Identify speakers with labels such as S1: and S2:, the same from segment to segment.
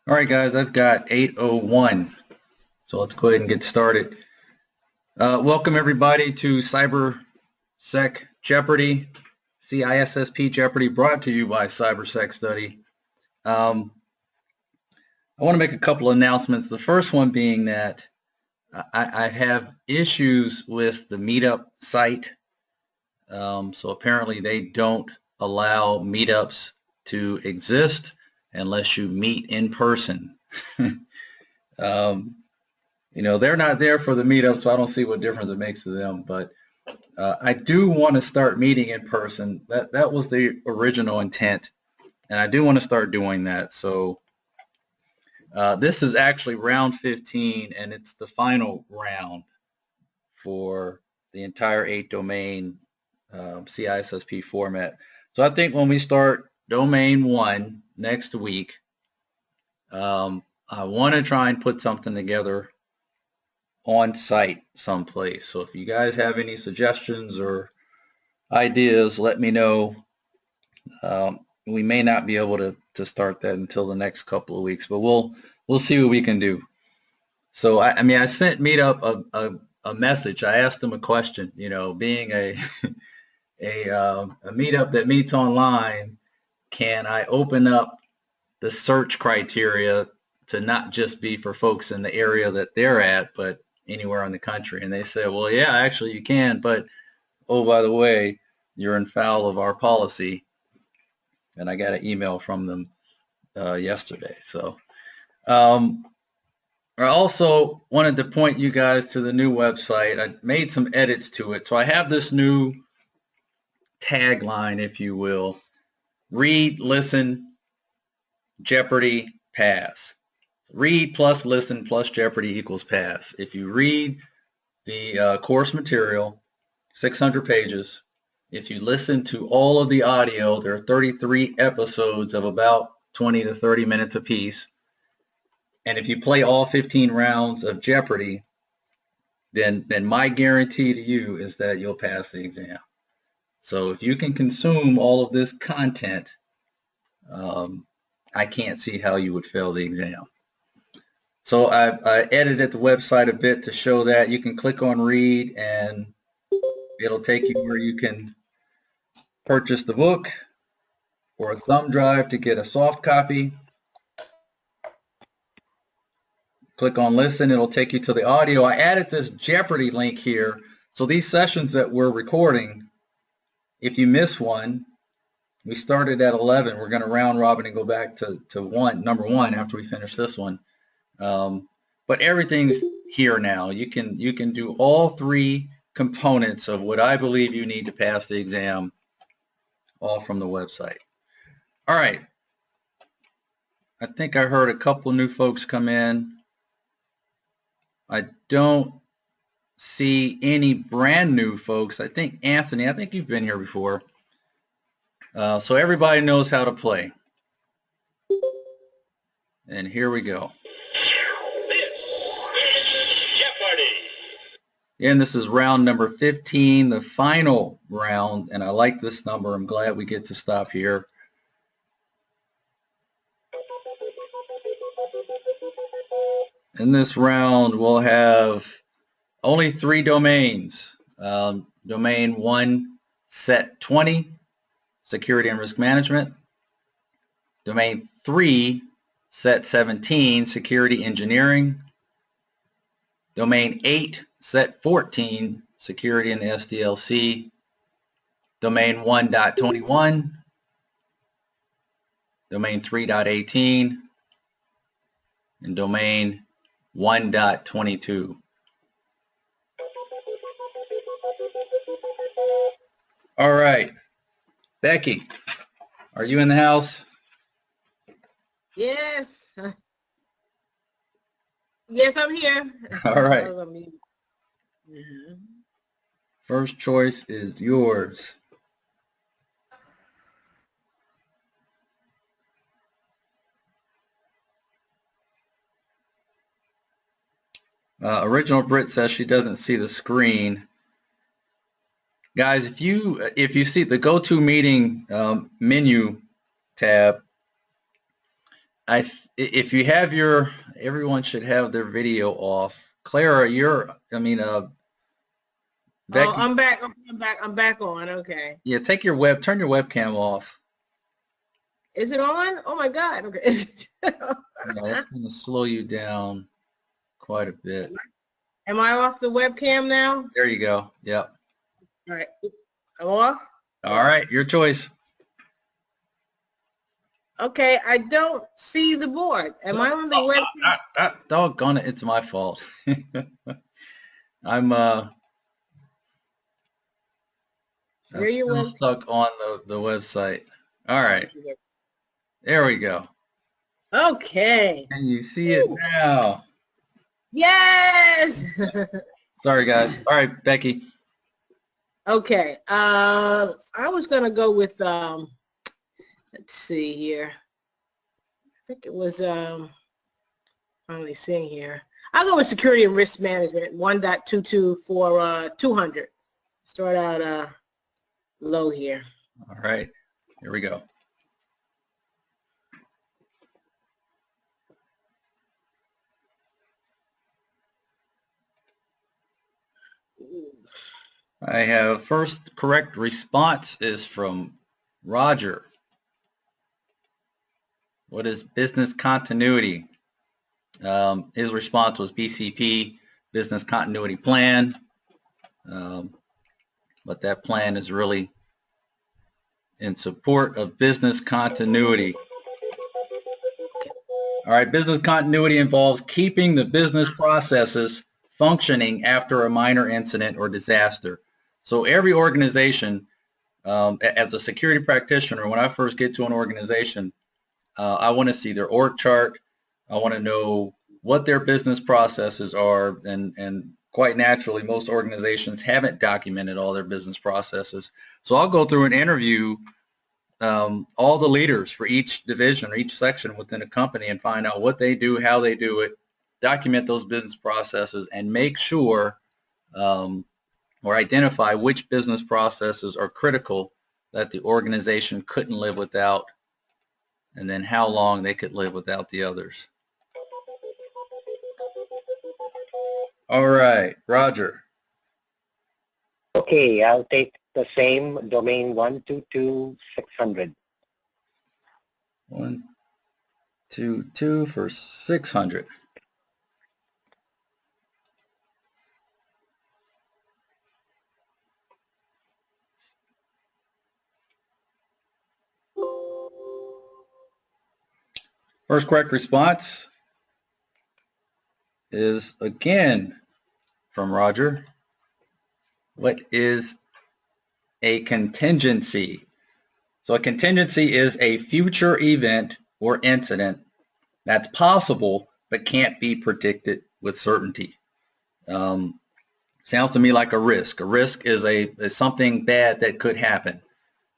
S1: All right, guys, I've got 8:01, so let's go ahead and get started. Welcome, everybody, to CyberSec Jeopardy, CISSP Jeopardy, brought to you by CyberSecStudy. I want to make a couple of announcements. The first one being that I have issues with the Meetup site. So apparently they don't allow meetups to exist unless you meet in person. They're not there for the meetup, so I don't see what difference it makes to them. But I do want to start meeting in person. That was the original intent, and I do want to start doing that. So this is actually round 15, and it's the final round for the entire 8-domain CISSP format. So I think when we start domain 1 next week, I want to try and put something together on site someplace. So if you guys have any suggestions or ideas, let me know. We may not be able to start that until the next couple of weeks, but we'll see what we can do. So I sent Meetup a message. I asked them a question. Being a meetup that meets online, can I open up the search criteria to not just be for folks in the area that they're at, but anywhere in the country? And they said, well, yeah, actually you can, but oh, by the way, you're in foul of our policy. And I got an email from them yesterday. So I also wanted to point you guys to the new website. I made some edits to it. So I have this new tagline, if you will: read, listen, Jeopardy, pass. Read plus listen plus Jeopardy equals pass. If you read the course material, 600 pages, if you listen to all of the audio, there are 33 episodes of about 20 to 30 minutes apiece. And if you play all 15 rounds of Jeopardy, then my guarantee to you is that you'll pass the exam. So if you can consume all of this content, I can't see how you would fail the exam. So I edited the website a bit to show that. You can click on read and it'll take you where you can purchase the book or a thumb drive to get a soft copy. Click on listen, it'll take you to the audio. I added this Jeopardy link here. So these sessions that we're recording, if you miss one, we started at 11. We're going to round robin and go back to number one after we finish this one. But everything's here now. You can do all three components of what I believe you need to pass the exam, all from the website. All right. I think I heard a couple new folks come in. I don't see any brand new folks. I think Anthony, I think you've been here before. So everybody knows how to play. And here we go. And this is round number 15, the final round, and I like this number. I'm glad we get to stop here. In this round, we'll have only 3 domains. Domain 1, set 20, security and risk management. Domain 3, set 17, security engineering. Domain 8, set 14, security and SDLC. Domain 1.21. Domain 3.18. And domain 1.22. All right. Becky, are you in the house?
S2: Yes. Yes, I'm here.
S1: All right. First choice is yours. Original Brit says she doesn't see the screen. Guys, if you see the GoToMeeting menu tab, if you have everyone should have their video off. Clara,
S2: Oh,
S1: Becky,
S2: I'm back. Okay, I'm back on. Okay.
S1: yeah, turn your webcam off.
S2: Is it on? Oh my God. Okay.
S1: Yeah, that's going to slow you down quite a bit.
S2: Am I off the webcam now?
S1: There you go. Yep.
S2: All right. I'm off.
S1: All right, your choice.
S2: Okay, I don't see the board. Am I on the webcam?
S1: Doggone it, it's my fault. I'm still stuck on the website. All right, there we go.
S2: Okay.
S1: Can you see it now?
S2: Yes.
S1: Sorry, guys. All right, Becky.
S2: Okay. I was gonna go with let's see here. I think it was finally seeing here. I'll go with security and risk management 1.22 for 200. Start out low here.
S1: All right, here we go. I have first correct response is from Roger. What is business continuity? His response was BCP, business continuity plan. But that plan is really in support of business continuity. All right, business continuity involves keeping the business processes functioning after a minor incident or disaster. So every organization, as a security practitioner, when I first get to an organization, I want to see their org chart. I want to know what their business processes are, and quite naturally, most organizations haven't documented all their business processes. So I'll go through and interview all the leaders for each division or each section within a company and find out what they do, how they do it, document those business processes, and make sure or identify which business processes are critical that the organization couldn't live without, and then how long they could live without the others. All right, Roger.
S3: Okay, I'll take the same domain 122.600.
S1: 122 for 600. First correct response is again from Roger. What is a contingency? So a contingency is a future event or incident that's possible but can't be predicted with certainty. Sounds to me like a risk. A risk is something bad that could happen.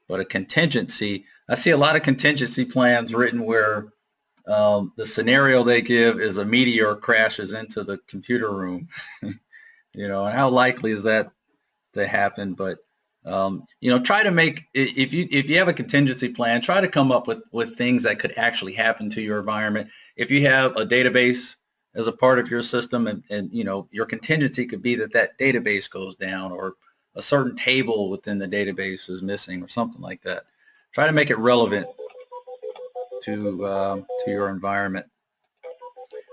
S1: But a contingency, I see a lot of contingency plans written where the scenario they give is a meteor crashes into the computer room. And how likely is that to happen? But try to make, if you have a contingency plan, try to come up with things that could actually happen to your environment. If you have a database as a part of your system, and your contingency could be that database goes down, or a certain table within the database is missing, or something like that. Try to make it relevant to your environment.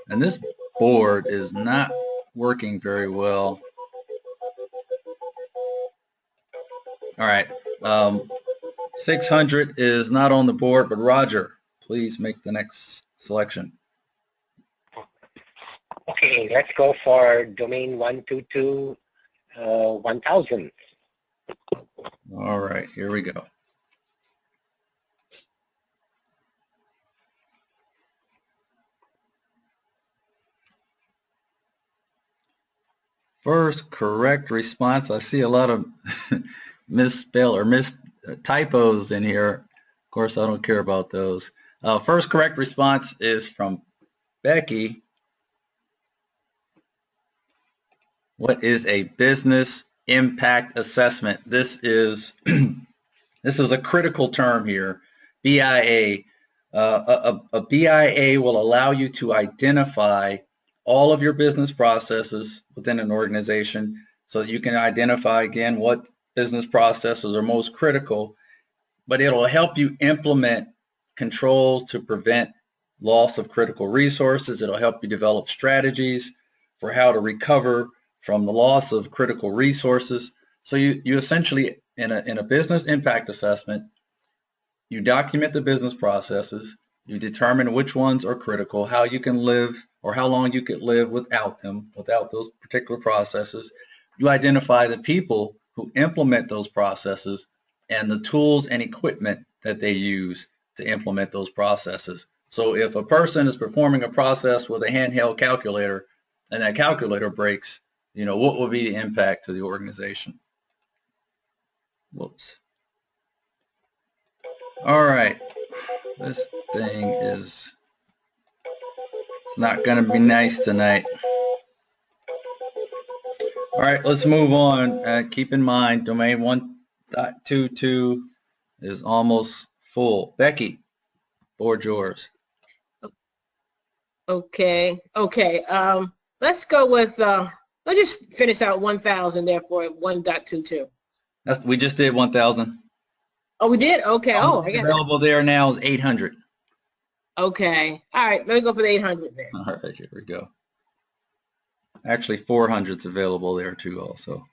S1: And this board is not working very well. All right, 600 is not on the board, but Roger, please make the next selection.
S3: Okay, let's go for domain 122.1000.
S1: All right, here we go. First correct response. I see a lot of misspell or typos in here. Of course, I don't care about those. First correct response is from Becky. What is a business impact assessment? This is a critical term here. BIA. A BIA will allow you to identify all of your business processes within an organization so that you can identify, again, what business processes are most critical, but it'll help you implement controls to prevent loss of critical resources. It'll help you develop strategies for how to recover from the loss of critical resources. So you essentially, in a business impact assessment, you document the business processes, you determine which ones are critical, how you can live or how long you could live without them, without those particular processes. You identify the people who implement those processes and the tools and equipment that they use to implement those processes. So if a person is performing a process with a handheld calculator and that calculator breaks, what will be the impact to the organization? Whoops. All right. This thing is not going to be nice tonight. All right, let's move on. Keep in mind, domain 1.22 is almost full. Becky, board's yours.
S2: Okay. Let's go with, let's just finish out 1,000 there for 1.22.
S1: We just did 1,000.
S2: Oh, we did? Okay. Oh, I got
S1: available there now is 800.
S2: Okay. All right. Let me go for the 800 there.
S1: All right, here we go. Actually, 400's available there too also.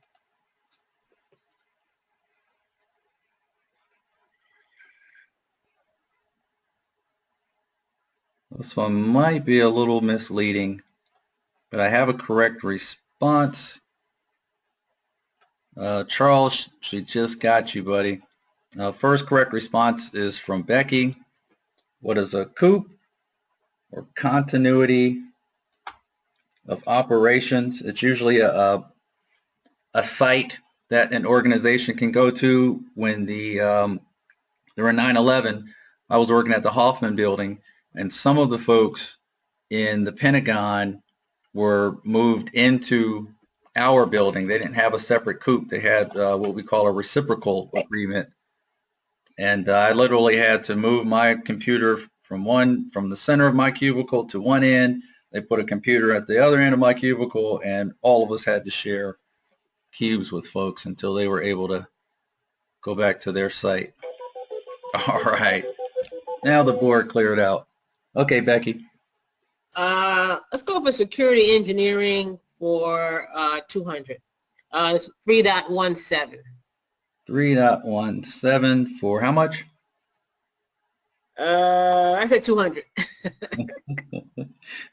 S1: This one might be a little misleading, but I have a correct response. Charles, she just got you, buddy. First correct response is from Becky. What is a COOP, or continuity of operations? It's usually a site that an organization can go to. When during 9/11, I was working at the Hoffman building, and some of the folks in the Pentagon were moved into our building. They didn't have a separate COOP. They had what we call a reciprocal agreement. And I literally had to move my computer from the center of my cubicle to one end. They put a computer at the other end of my cubicle, and all of us had to share cubes with folks until they were able to go back to their site. All right. Now the board cleared out. Okay, Becky.
S2: Let's go for security engineering for 200. It's 3.17.
S1: 3.17 for how much?
S2: I said 200.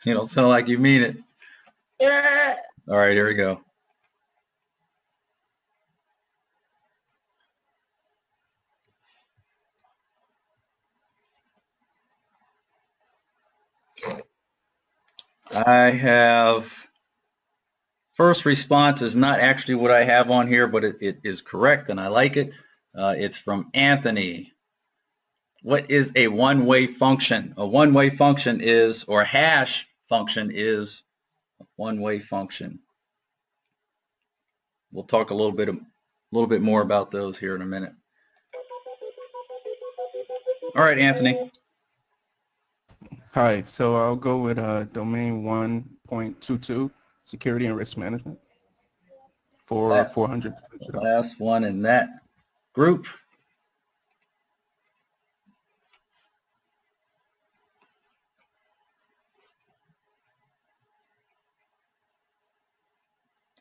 S1: You don't sound like you mean it.
S2: Yeah.
S1: All right, here we go. I have, first response is not actually what I have on here, but it is correct and I like it. It's from Anthony. What is a one-way function? A one-way function is, or a hash function is, a one-way function. We'll talk a little bit more about those here in a minute. All right, Anthony.
S4: Hi, so I'll go with domain 1.22, security and risk management, for 400.
S1: Last one in that group.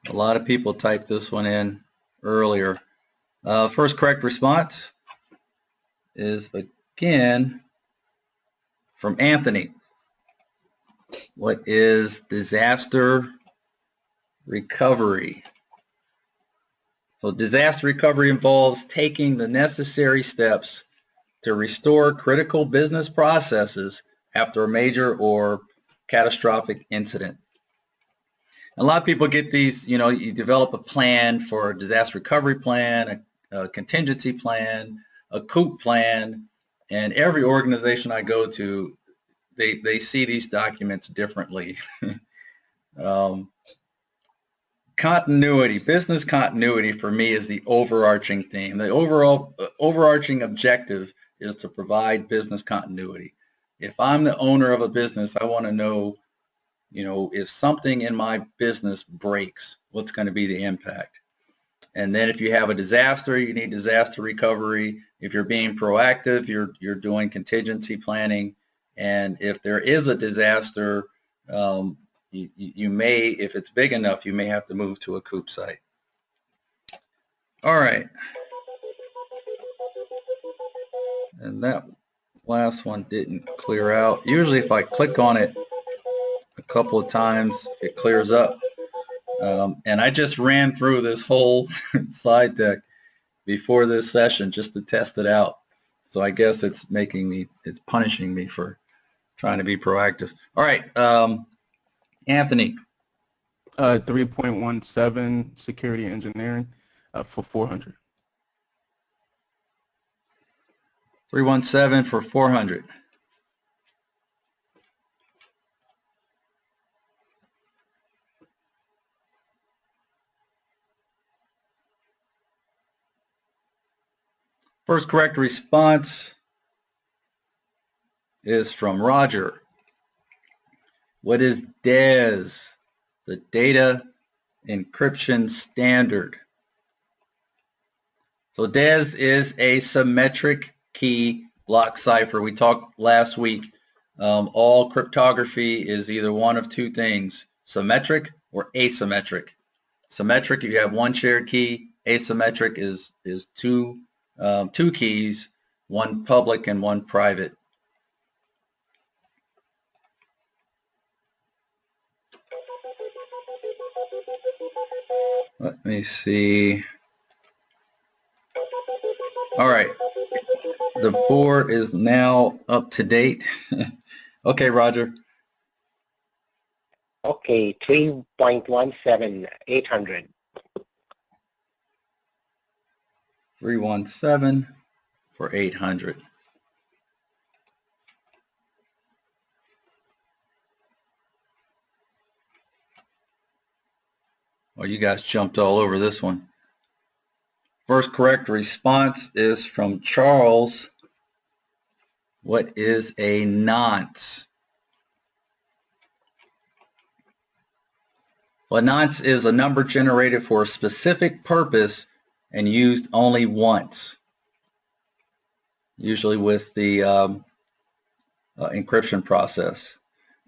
S1: A lot of people typed this one in earlier. First correct response is, again, from Anthony. What is disaster recovery? So disaster recovery involves taking the necessary steps to restore critical business processes after a major or catastrophic incident. A lot of people get these, you develop a plan for a disaster recovery plan, a contingency plan, a COOP plan, and every organization I go to, they see these documents differently. Continuity, business continuity for me is the overarching theme. The overarching objective is to provide business continuity. if I'm the owner of a business, I want to know, you know, if something in my business breaks, what's going to be the impact? And then if you have a disaster, you need disaster recovery. If you're being proactive, you're doing contingency planning. And if there is a disaster, you may, if it's big enough, you may have to move to a COOP site. All right. And that last one didn't clear out. Usually if I click on it a couple of times, it clears up. And I just ran through this whole slide deck before this session just to test it out. So I guess it's punishing me for trying to be proactive. All right, Anthony.
S4: 3.17 security engineering for 400.
S1: 317 for 400. First correct response is from Roger. What is DES? The Data Encryption Standard. So DES is a symmetric key block cipher. We talked last week. All cryptography is either one of two things, symmetric or asymmetric. Symmetric, you have one shared key. Asymmetric is two keys, one public and one private. Let me see. All right. The board is now up to date. Okay, Roger.
S3: Okay, 3.17, 800.
S1: 317 for 800. Well, you guys jumped all over this one. First correct response is from Charles. What is a nonce? Well, a nonce is a number generated for a specific purpose and used only once, usually with the encryption process.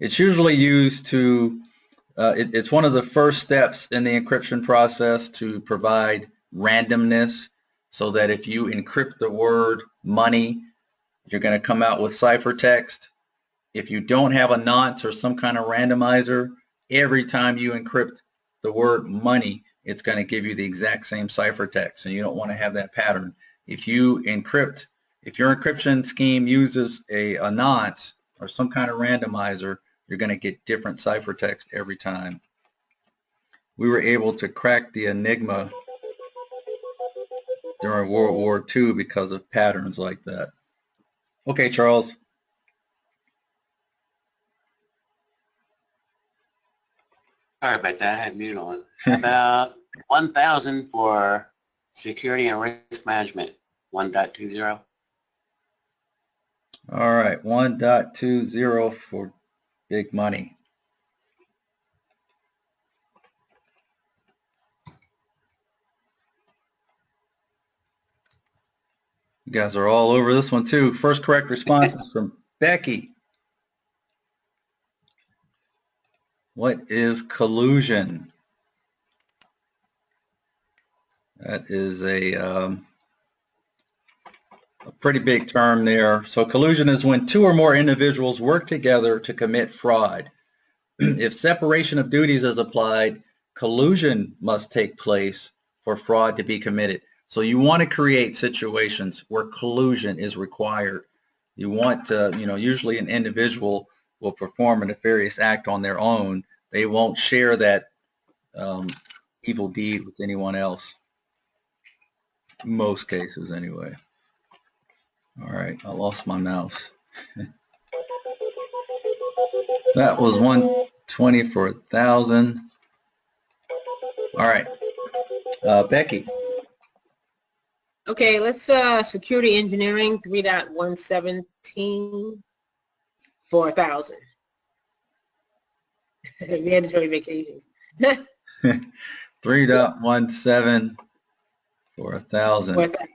S1: It's usually used to, it's one of the first steps in the encryption process to provide randomness, so that if you encrypt the word money, you're going to come out with ciphertext. If you don't have a nonce or some kind of randomizer, every time you encrypt the word money, it's going to give you the exact same ciphertext, and you don't want to have that pattern. If your encryption scheme uses a nonce or some kind of randomizer, you're going to get different ciphertext every time. We were able to crack the enigma during World War II because of patterns like that. Okay, Charles.
S5: Sorry about that, I had mute on. About 1,000 for security and risk management, 1.20.
S1: All right, 1.20 for big money. You guys are all over this one too. First correct response is from Becky. What is collusion? That is a pretty big term there. So collusion is when two or more individuals work together to commit fraud. If separation of duties is applied, collusion must take place for fraud to be committed. So you want to create situations where collusion is required. You want to, usually an individual will perform a nefarious act on their own. They won't share that evil deed with anyone else. Most cases, anyway. All right, I lost my mouse. That was 120 for 1,000. All right, Becky.
S2: Okay, let's security engineering 3.117. for 1,000. Mandatory vacations.
S1: 3.17 for 1,000.
S2: For 1,000.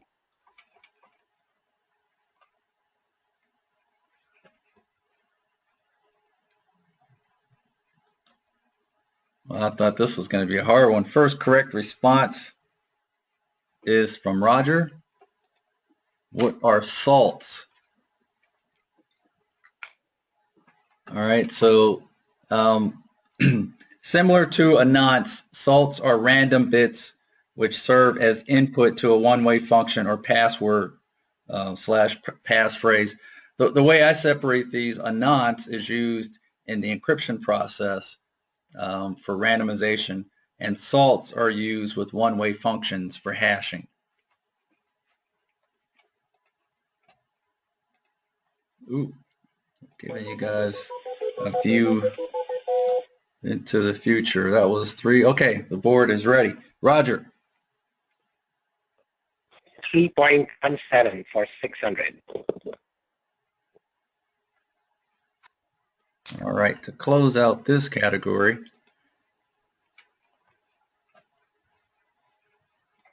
S1: Well, I thought this was going to be a hard one. First correct response is from Roger. What are salts? All right, so similar to a nonce, salts are random bits which serve as input to a one-way function or password slash passphrase. The way I separate these, a nonce is used in the encryption process for randomization, and salts are used with one-way functions for hashing. Ooh, giving you guys a view into the future. That was 3. Okay, the board is ready. Roger.
S3: 3.17 for 600.
S1: All right, to close out this category,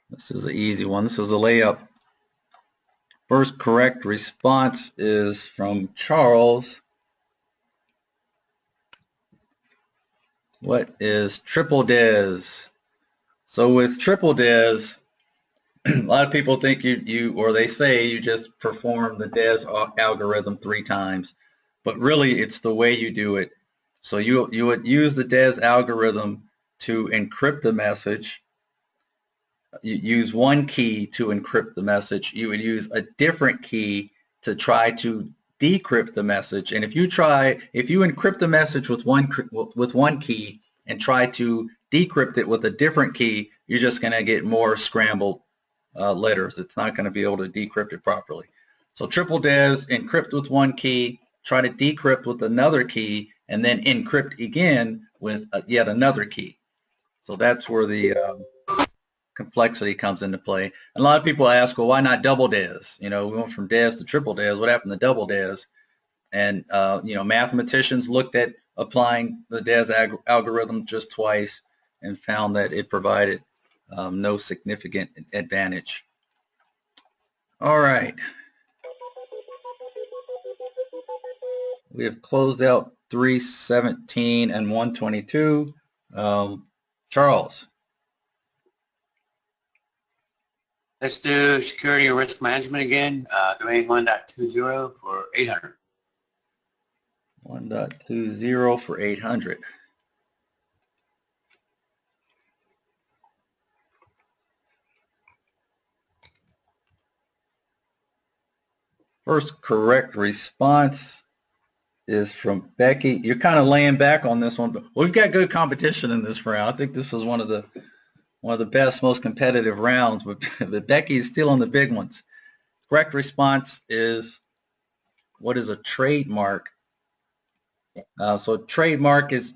S1: this is an easy one. This is a layup. First correct response is from Charles. What is triple DES? So with triple DES, a lot of people think or they say you just perform the DES algorithm 3 times, but really it's the way you do it. So you would use the DES algorithm to encrypt the message. You use one key to encrypt the message. You would use a different key to try to decrypt the message. And if you encrypt the message with one key and try to decrypt it with a different key, you're just going to get more scrambled letters. It's not going to be able to decrypt it properly. So triple DES, encrypt with one key, try to decrypt with another key, and then encrypt again with yet another key. So that's where the complexity comes into play. And a lot of people ask, well, why not double DES? We went from DES to triple DES. What happened to double DES? And mathematicians looked at applying the DES algorithm just twice and found that it provided no significant advantage. All right. We have closed out 317 and 122. Charles.
S5: Let's do security and risk management again. Domain 1.20 for 800.
S1: 1.20 for 800. First correct response is from Becky. You're kind of laying back on this one, but we've got good competition in this round. I think this was one of the best, most competitive rounds, but Becky is still on the big ones. Correct response is, what is a trademark? So a trademark it's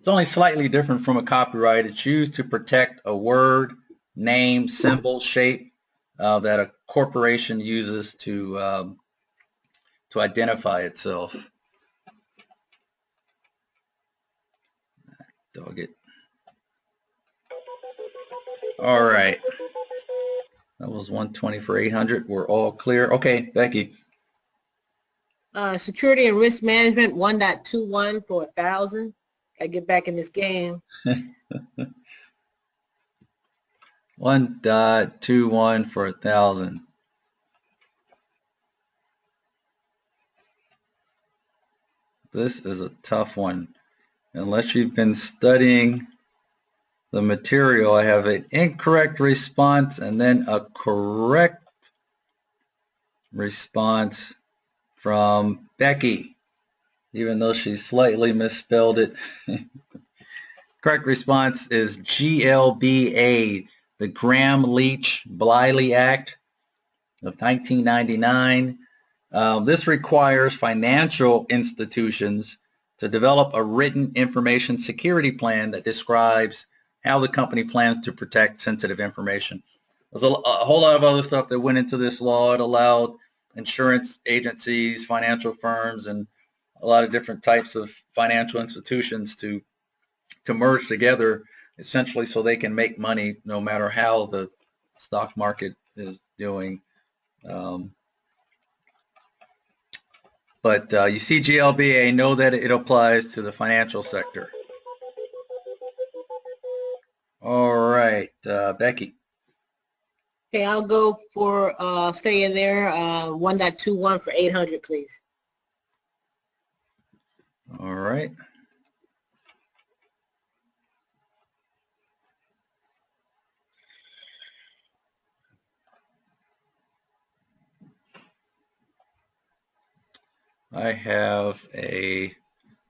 S1: only slightly different from a copyright. It's used to protect a word, name, symbol, shape that a corporation uses to identify itself. Dog it. All right. That was 120 for 800. We're all clear. Okay, Becky.
S2: Security and risk management 1.21 for 1,000. I get back in this game.
S1: 1.21 for 1,000. This is a tough one. Unless you've been studying the material, I have an incorrect response and then a correct response from Becky, even though she slightly misspelled it. Correct response is GLBA, the Graham-Leach-Bliley Act of 1999. This requires financial institutions to develop a written information security plan that describes how the company plans to protect sensitive information. There's a whole lot of other stuff that went into this law. It allowed insurance agencies, financial firms, and a lot of different types of financial institutions to merge together, essentially so they can make money no matter how the stock market is doing. But you see GLBA, know that it applies to the financial sector. All right, Becky.
S2: Okay, I'll go for stay in there, 1.21 for 800, please.
S1: All right. I have a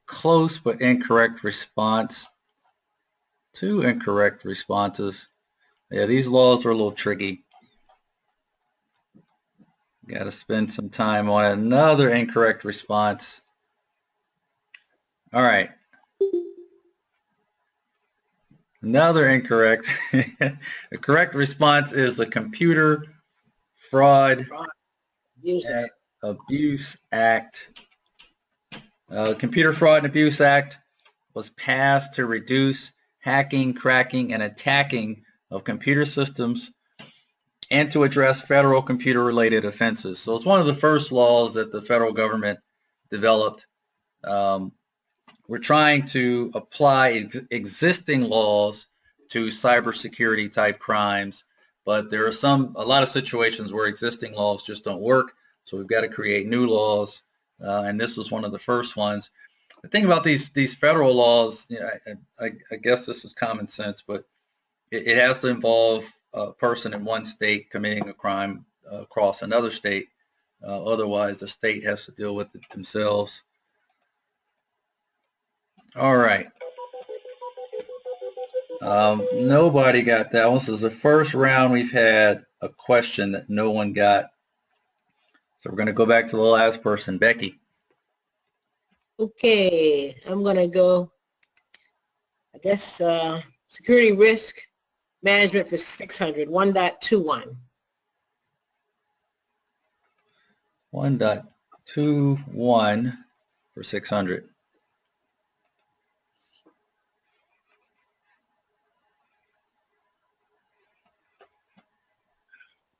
S1: close but incorrect response. 2 incorrect responses. Yeah, these laws are a little tricky. Got to spend some time on another incorrect response. All right. Another incorrect. The correct response is the Computer Fraud and Abuse Act. Computer Fraud and Abuse Act was passed to reduce hacking, cracking, and attacking of computer systems and to address federal computer-related offenses. So it's one of the first laws that the federal government developed. We're trying to apply existing laws to cybersecurity type crimes, but there are a lot of situations where existing laws just don't work. So we've got to create new laws, and this was one of the first ones. The thing about these federal laws, you know, I guess this is common sense, but it has to involve a person in one state committing a crime across another state. Otherwise, the state has to deal with it themselves. All right. Nobody got that one. This is the first round we've had a question that no one got. So we're going to go back to the last person, Becky.
S2: Okay, I'm going to go, I guess, security risk management for 600, 1.21.
S1: 1.21 for 600.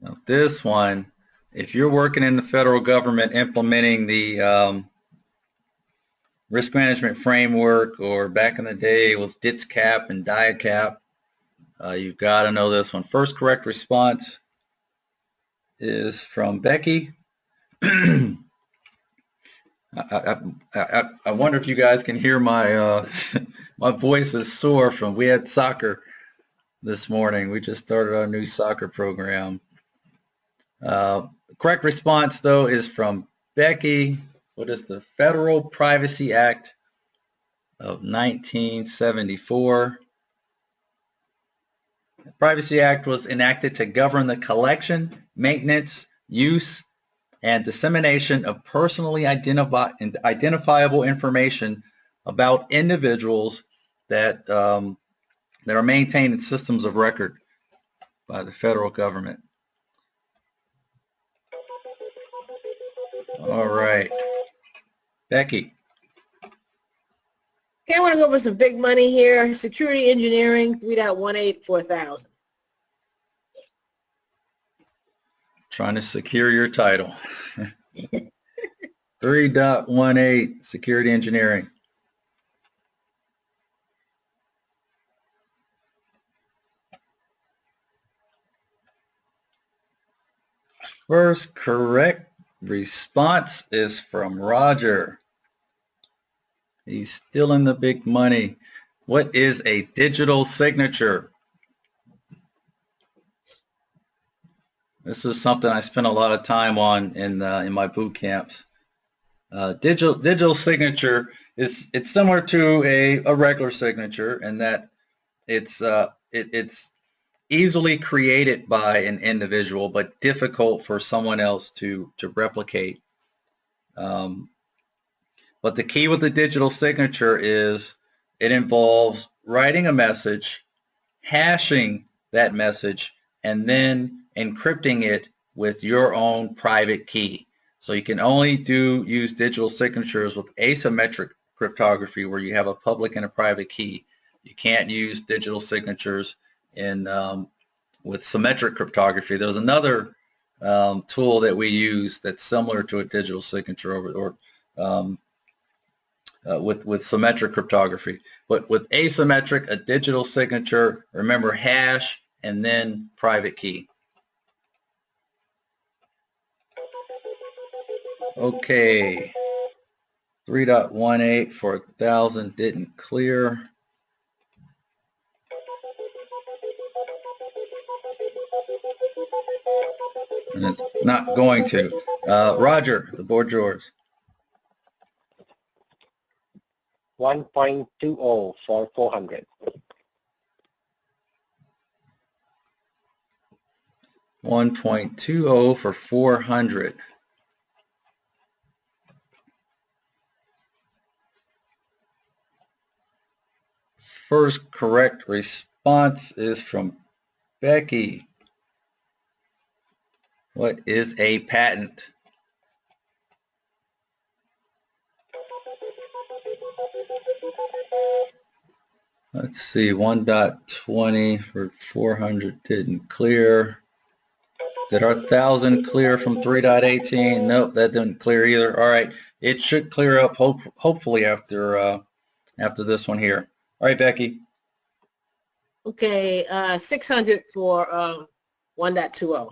S1: Now this one, if you're working in the federal government implementing the risk management framework, or back in the day it was DITSCAP and DIACAP, you've got to know this one. First correct response is from Becky. I wonder if you guys can hear my my voice is sore from, we had soccer this morning. We just started our new soccer program. Correct response though is from Becky. What is the Federal Privacy Act of 1974? The Privacy Act was enacted to govern the collection, maintenance, use, and dissemination of personally identifiable information about individuals that are maintained in systems of record by the federal government. All right, Becky.
S2: Okay, I want to go over some big money here. Security engineering, 3.18 for 1,000.
S1: Trying to secure your title. 3.18 security engineering. First correct response is from Roger. He's still in the big money. What is a digital signature? This is something I spent a lot of time on in my boot camps. Digital signature it's similar to a regular signature in that it's easily created by an individual, but difficult for someone else to replicate. But the key with the digital signature is it involves writing a message, hashing that message, and then encrypting it with your own private key. So you can only use digital signatures with asymmetric cryptography where you have a public and a private key. You can't use digital signatures in with symmetric cryptography. There's another tool that we use that's similar to a digital signature with symmetric cryptography. But with asymmetric, a digital signature, remember hash and then private key. Okay, 3.18 for 1,000 didn't clear. And it's not going to. Roger, the board's yours.
S3: 1.20 for 400.
S1: 1.20 for 400. First correct response is from Becky. What is a patent? Let's see, 1.20 for 400 didn't clear. Did our 1,000 clear from 3.18? Nope, that didn't clear either. All right, it should clear up hopefully after this one here. All right, Becky.
S2: Okay, 600 for 1.20.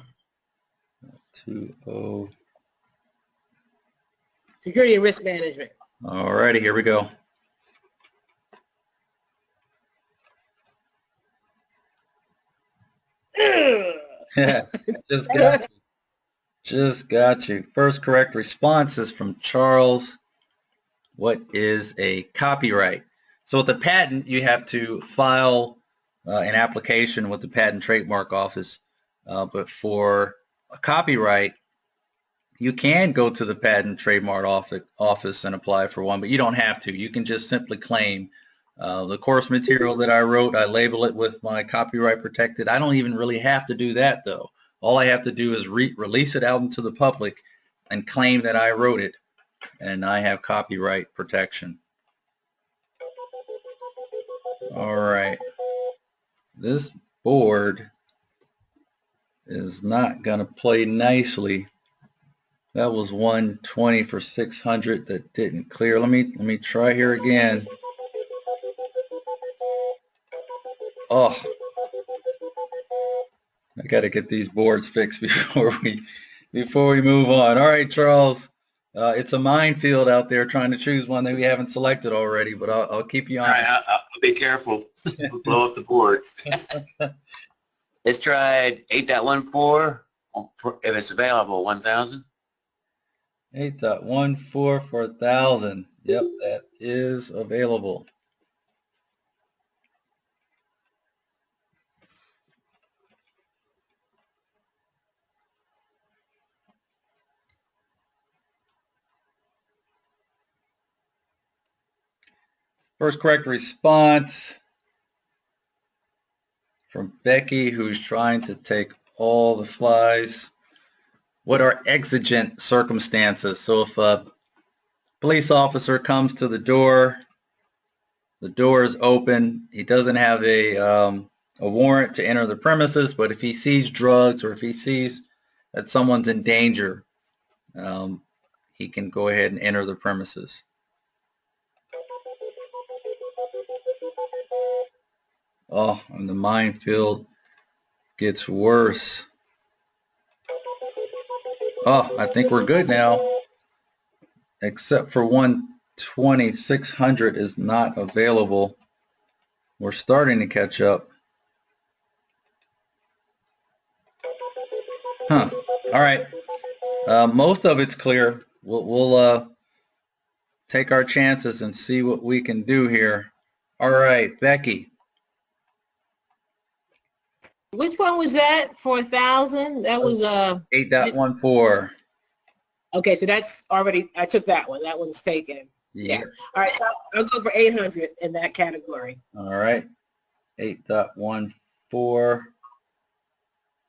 S1: 20.
S2: Security and risk management.
S1: All righty, here we go. Just got you. First correct response is from Charles. What is a copyright? So with a patent, you have to file an application with the Patent Trademark Office. But for a copyright, you can go to the Patent Trademark Office and apply for one, but you don't have to. You can just simply claim. The course material that I wrote, I label it with my copyright protected. I don't even really have to do that, though. All I have to do is release it out into the public and claim that I wrote it, and I have copyright protection. All right. This board is not going to play nicely. That was 120 for 600 that didn't clear. Let me try here again. Oh, I got to get these boards fixed before we move on. All right, Charles. It's a minefield out there trying to choose one that we haven't selected already, but I'll keep you on.
S5: All right, I'll be careful. Blow up the board. Let's try 8.14 if it's available. 1,000.
S1: 8.14 for 1,000. Yep, that is available. First correct response from Becky, who's trying to take all the flies. What are exigent circumstances? So if a police officer comes to the door is open, he doesn't have a warrant to enter the premises, but if he sees drugs or if he sees that someone's in danger, he can go ahead and enter the premises. Oh, and the minefield gets worse. Oh, I think we're good now. Except for 120, 600 is not available. We're starting to catch up. Huh. All right. Most of it's clear. We'll take our chances and see what we can do here. All right, Becky.
S2: Which one was that for 1,000? That was
S1: 8.14.
S2: Okay, so that's already, I took that one. That one's taken. Yeah. All right, so I'll go for 800 in that category.
S1: All right. 8.14.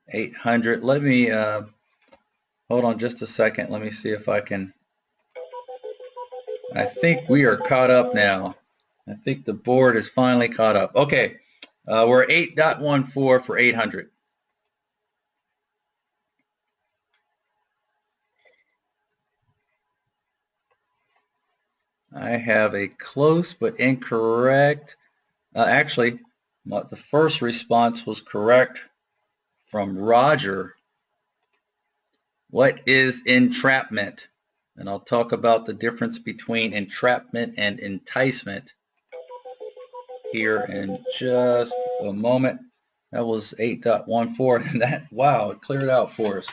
S1: 800. Let me Hold on just a second. Let me see if I can. I think we are caught up now. I think the board is finally caught up. Okay, we're 8.14 for 800. I have a close but incorrect. Actually, the first response was correct from Roger. What is entrapment? And I'll talk about the difference between entrapment and enticement here in just a moment. That was 8.14, and that, wow, it cleared out for us.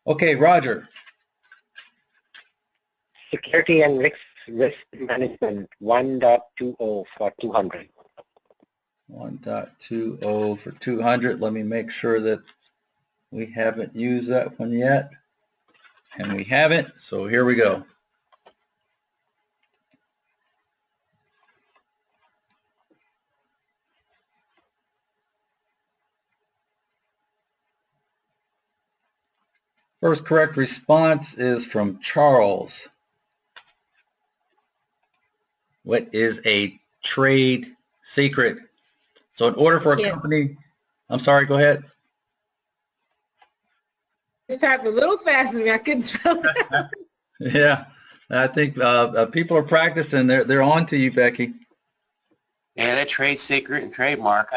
S1: Okay, Roger.
S3: Security and risk management 1.20 for 200.
S1: 1.20 for 200. Let me make sure that we haven't used that one yet. And we haven't, so here we go. First correct response is from Charles. What is a trade secret? So in order for a company, I'm sorry, go ahead.
S2: Just typed a little faster than I couldn't spell it.
S1: Yeah, I think people are practicing. They're on to you, Becky.
S5: Yeah, that trade secret and trademark.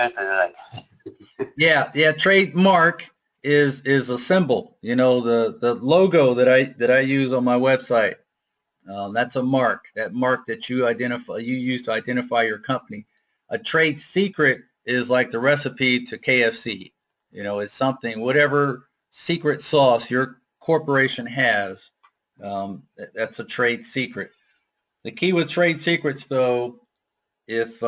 S1: Yeah. Trademark is a symbol. You know, the logo that I use on my website. That's a mark. That mark that you use to identify your company. A trade secret is like the recipe to KFC. You know, it's something, whatever secret sauce your corporation has, that's a trade secret. The key with trade secrets, though, if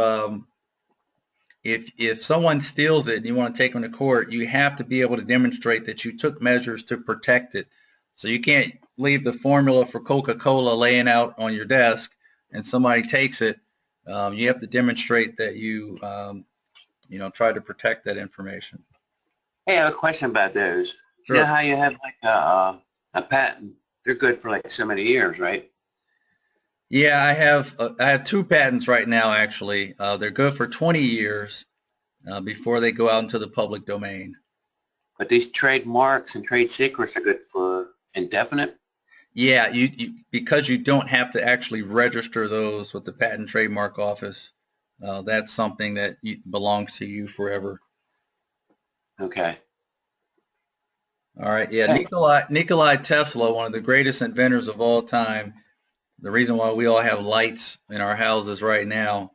S1: someone steals it and you want to take them to court, you have to be able to demonstrate that you took measures to protect it. So you can't leave the formula for Coca-Cola laying out on your desk and somebody takes it. You have to demonstrate that you try to protect that information.
S5: Hey, I have a question about those.
S1: Sure.
S5: You know how you have like a patent? They're good for like so many years, right?
S1: Yeah, I have 2 patents right now, actually. They're good for 20 years before they go out into the public domain.
S5: But these trademarks and trade secrets are good for indefinite?
S1: Yeah, you because you don't have to actually register those with the Patent Trademark Office. That's something that belongs to you forever.
S5: Okay.
S1: All right, yeah,
S5: Thanks.
S1: Nikola Tesla, one of the greatest inventors of all time. The reason why we all have lights in our houses right now,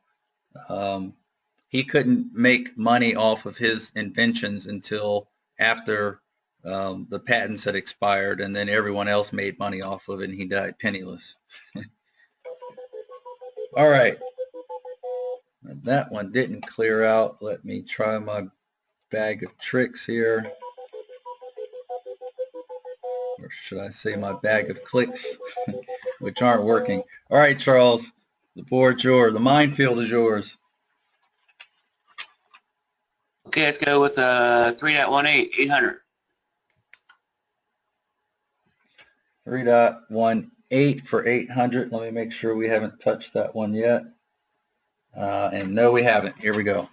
S1: he couldn't make money off of his inventions until after the patents had expired, and then everyone else made money off of it, and he died penniless. All right. That one didn't clear out. Let me try my bag of tricks here. Or should I say my bag of clicks, which aren't working. All right, Charles, the board's yours. The minefield is yours.
S5: Okay, let's go with 3.18, 800.
S1: 3.18 for 800. Let me make sure we haven't touched that one yet. And no, we haven't. Here we go.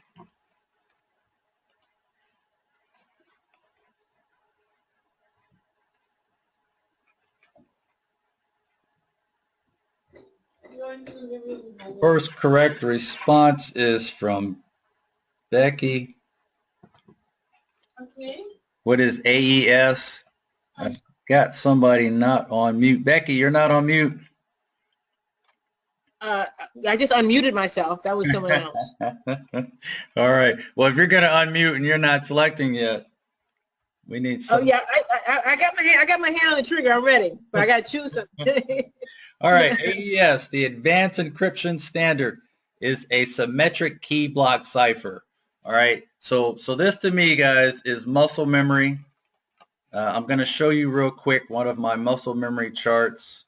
S1: First correct response is from Becky.
S2: Okay.
S1: What is AES? I've got somebody not on mute. Becky, you're not on mute.
S2: I just unmuted myself. That was someone else.
S1: All right. Well, if you're going to unmute and you're not selecting yet, we need some.
S2: Oh yeah, I got my hand on the trigger. I'm ready, but I got to choose something.
S1: All right. AES, the Advanced Encryption Standard, is a symmetric key block cipher. All right. So this to me, guys, is muscle memory. I'm going to show you real quick one of my muscle memory charts.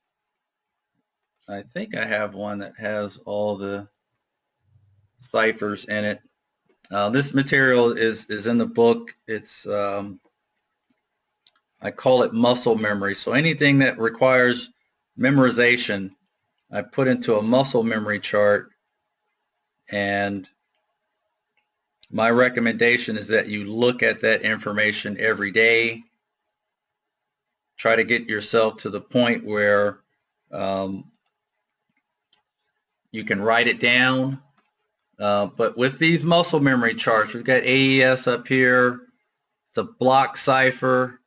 S1: I think I have one that has all the ciphers in it. This material is in the book. It's I I call it muscle memory. So anything that requires memorization, I put into a muscle memory chart, and my recommendation is that you look at that information every day. Try to get yourself to the point where you can write it down. But with these muscle memory charts, we've got AES up here. It's a block cipher.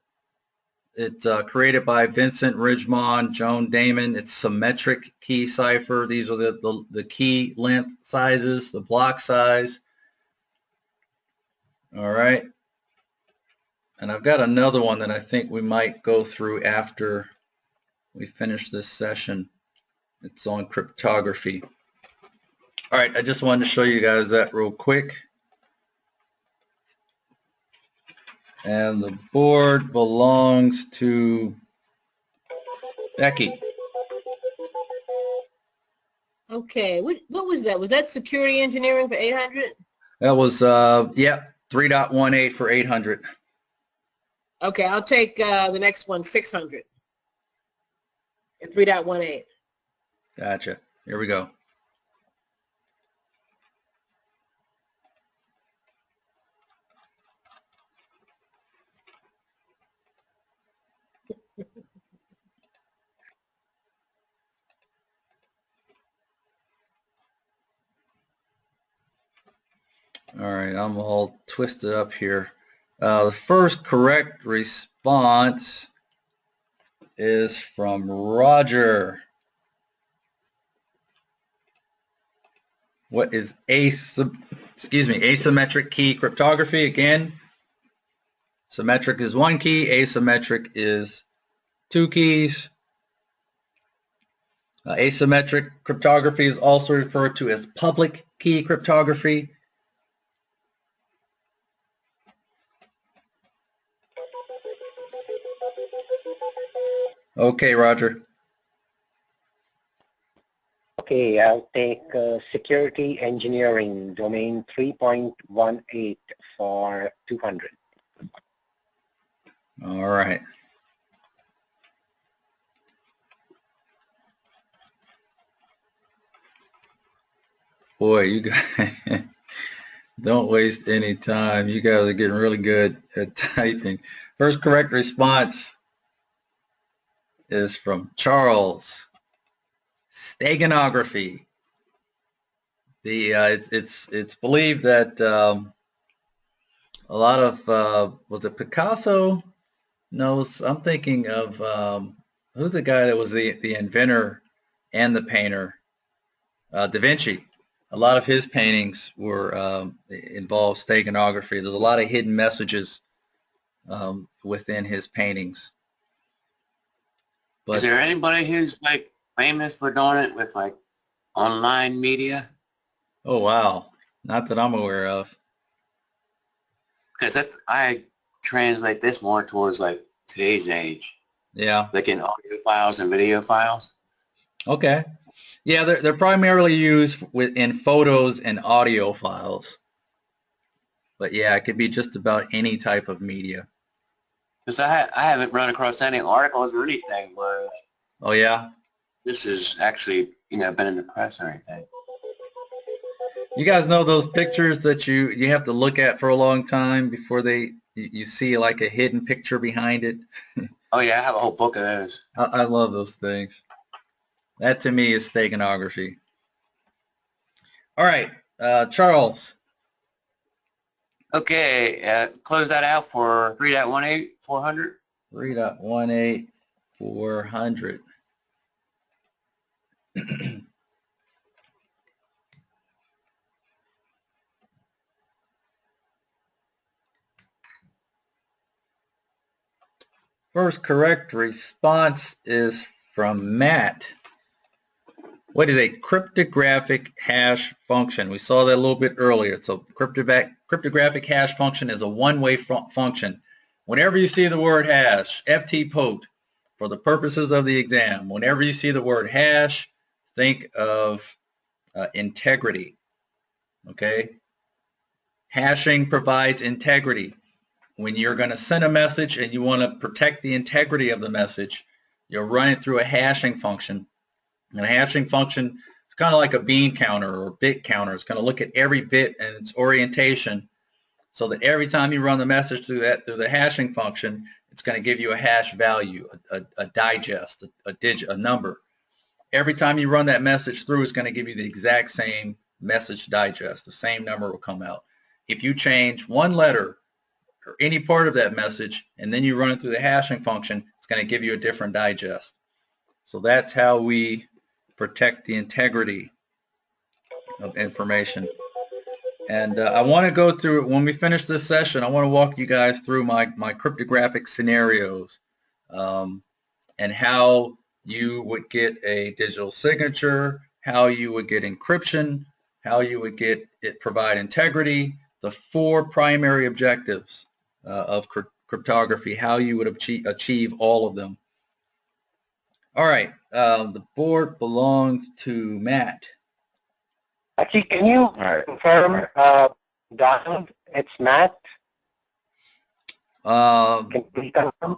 S1: It's created by Vincent Ridgemont, Joan Damon. It's symmetric key cipher. These are the key length sizes, the block size. All right. And I've got another one that I think we might go through after we finish this session. It's on cryptography. All right, I just wanted to show you guys that real quick. And the board belongs to Becky.
S2: Okay, what was that? Was that security engineering for 800?
S1: That was, yeah, 3.18 for 800.
S2: Okay, I'll take the next one, 600. And 3.18.
S1: Gotcha. Here we go. All right, I'm all twisted up here. The first correct response is from Roger. What is asymmetric key cryptography? Again, symmetric is one key, asymmetric is two keys. Asymmetric cryptography is also referred to as public key cryptography. Okay, Roger.
S3: Okay, I'll take security engineering, domain 3.18 for 200.
S1: All right. Boy, you guys don't waste any time. You guys are getting really good at typing. First correct response is from Charles. Steganography. It's believed that a lot of was it Picasso? No, I'm thinking of who's the guy that was the inventor and the painter? Da Vinci. A lot of his paintings were involved steganography. There's a lot of hidden messages within his paintings. But
S5: is there anybody who's like famous for doing it with like online media?
S1: oh wow, not that I'm aware of.
S5: Because I translate this more towards like today's age,
S1: Yeah.
S5: like in audio files and video files.
S1: Okay. Yeah, they're primarily used in photos and audio files. But yeah, it could be just about any type of media.
S5: Because I haven't run across any articles or anything where
S1: Oh yeah?
S5: this is actually, you know, been in the press or anything.
S1: You guys know those pictures that you have to look at for a long time before you see like a hidden picture behind it?
S5: Oh yeah, I have a whole book of those.
S1: I love those things. That to me is steganography. All right, Charles.
S5: Okay, close that out for 3.18, 400.
S1: 3.18, 400. First correct response is from Matt. What is a cryptographic hash function? We saw that a little bit earlier. So cryptographic hash function is a one-way function. Whenever you see the word hash, FT-POT, for the purposes of the exam, whenever you see the word hash, think of integrity. Okay? Hashing provides integrity. when you're going to send a message and you want to protect the integrity of the message, you'll run it through a hashing function. And a hashing function is kind of like a bean counter or bit counter. It's going to look at every bit and its orientation, so that every time you run the message through the hashing function, it's going to give you a hash value, a digest, a digit, a number. Every time you run that message through, it's going to give you the exact same message digest. The same number will come out. If you change one letter or any part of that message, and then you run it through the hashing function, it's going to give you a different digest. So that's how we protect the integrity of information. And I want to go through, when we finish this session, I want to walk you guys through my cryptographic scenarios, and how you would get a digital signature, how you would get encryption, how you would get it provide integrity, the 4 primary objectives of cryptography, how you would achieve all of them. All right, the board belongs to Matt.
S3: Actually, can you confirm, Donald, it's Matt? Can you confirm?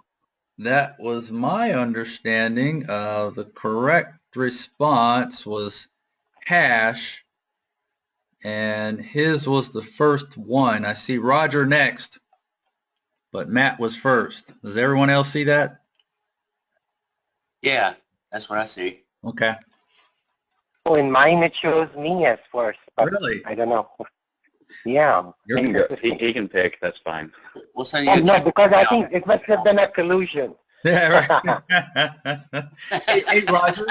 S1: That was my understanding. The correct response was hash, and his was the first one. I see Roger next, but Matt was first. Does everyone else see that?
S5: Yeah, that's what I see.
S1: Okay.
S3: Oh, in mine it shows me as first, but
S1: Really?
S3: I don't know. Yeah.
S6: He can pick. That's fine.
S5: We'll send
S3: Oh,
S5: you a
S3: no,
S5: check.
S3: because I think it must have been a collusion.
S1: Yeah, right. Hey, Roger.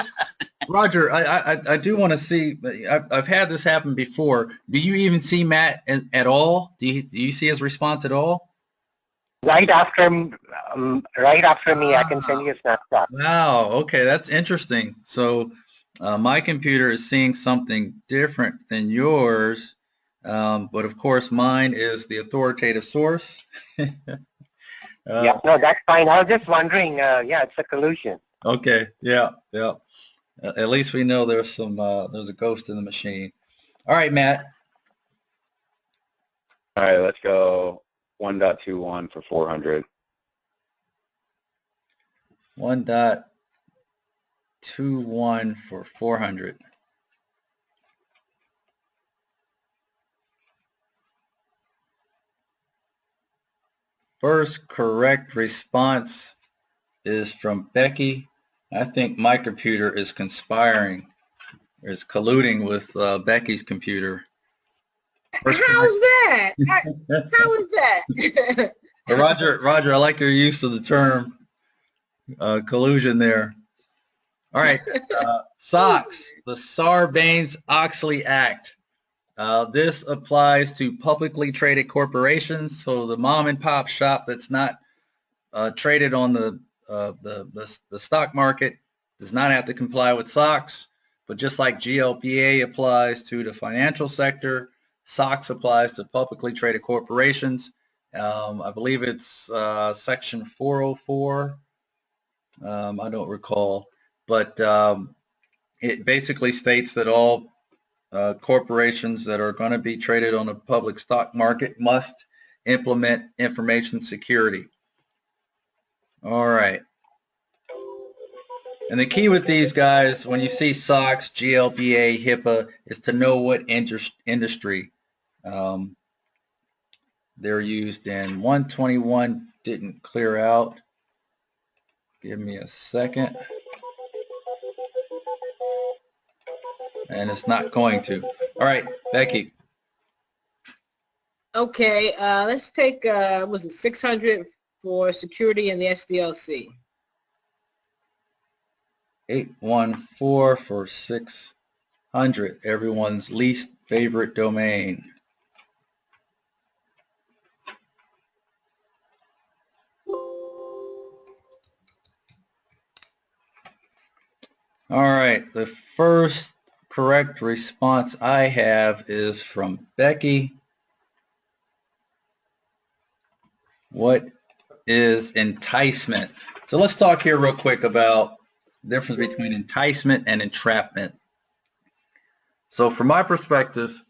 S1: Roger, I do want to see. I've had this happen before. Do you even see Matt at all? Do you see his response at all?
S3: Right after me, I can send you a snapshot.
S1: Wow. Okay, that's interesting. So my computer is seeing something different than yours, but of course mine is the authoritative source.
S3: Yeah, no, that's fine. I was just wondering. Yeah, it's a collusion.
S1: Okay. Yeah. Yeah. At least we know there's some there's a ghost in the machine. All right, Matt.
S6: All right, let's go 1.21 for 400.
S1: 1.21 for 400. First correct response is from Becky. I think my computer is conspiring, is colluding with Becky's computer.
S2: How's that? How is that?
S1: Roger, I like your use of the term collusion there. All right, SOX, the Sarbanes-Oxley Act. This applies to publicly traded corporations, so the mom and pop shop that's not traded on the stock market does not have to comply with SOX. But just like GLPA applies to the financial sector, SOX applies to publicly traded corporations. I believe it's section 404. I don't recall, but it basically states that all corporations that are going to be traded on the public stock market must implement information security. All right. And the key with these guys, when you see SOX, GLBA, HIPAA, is to know what industry they're used in. 121 didn't clear out. Give me a second. And it's not going to. All right, Becky.
S2: Okay, let's take, was it 600 for security and the SDLC?
S1: 814 for 600, everyone's least favorite domain. All right, the first correct response I have is from Becky. What is enticement? So let's talk here real quick about the difference between enticement and entrapment. So from my perspective,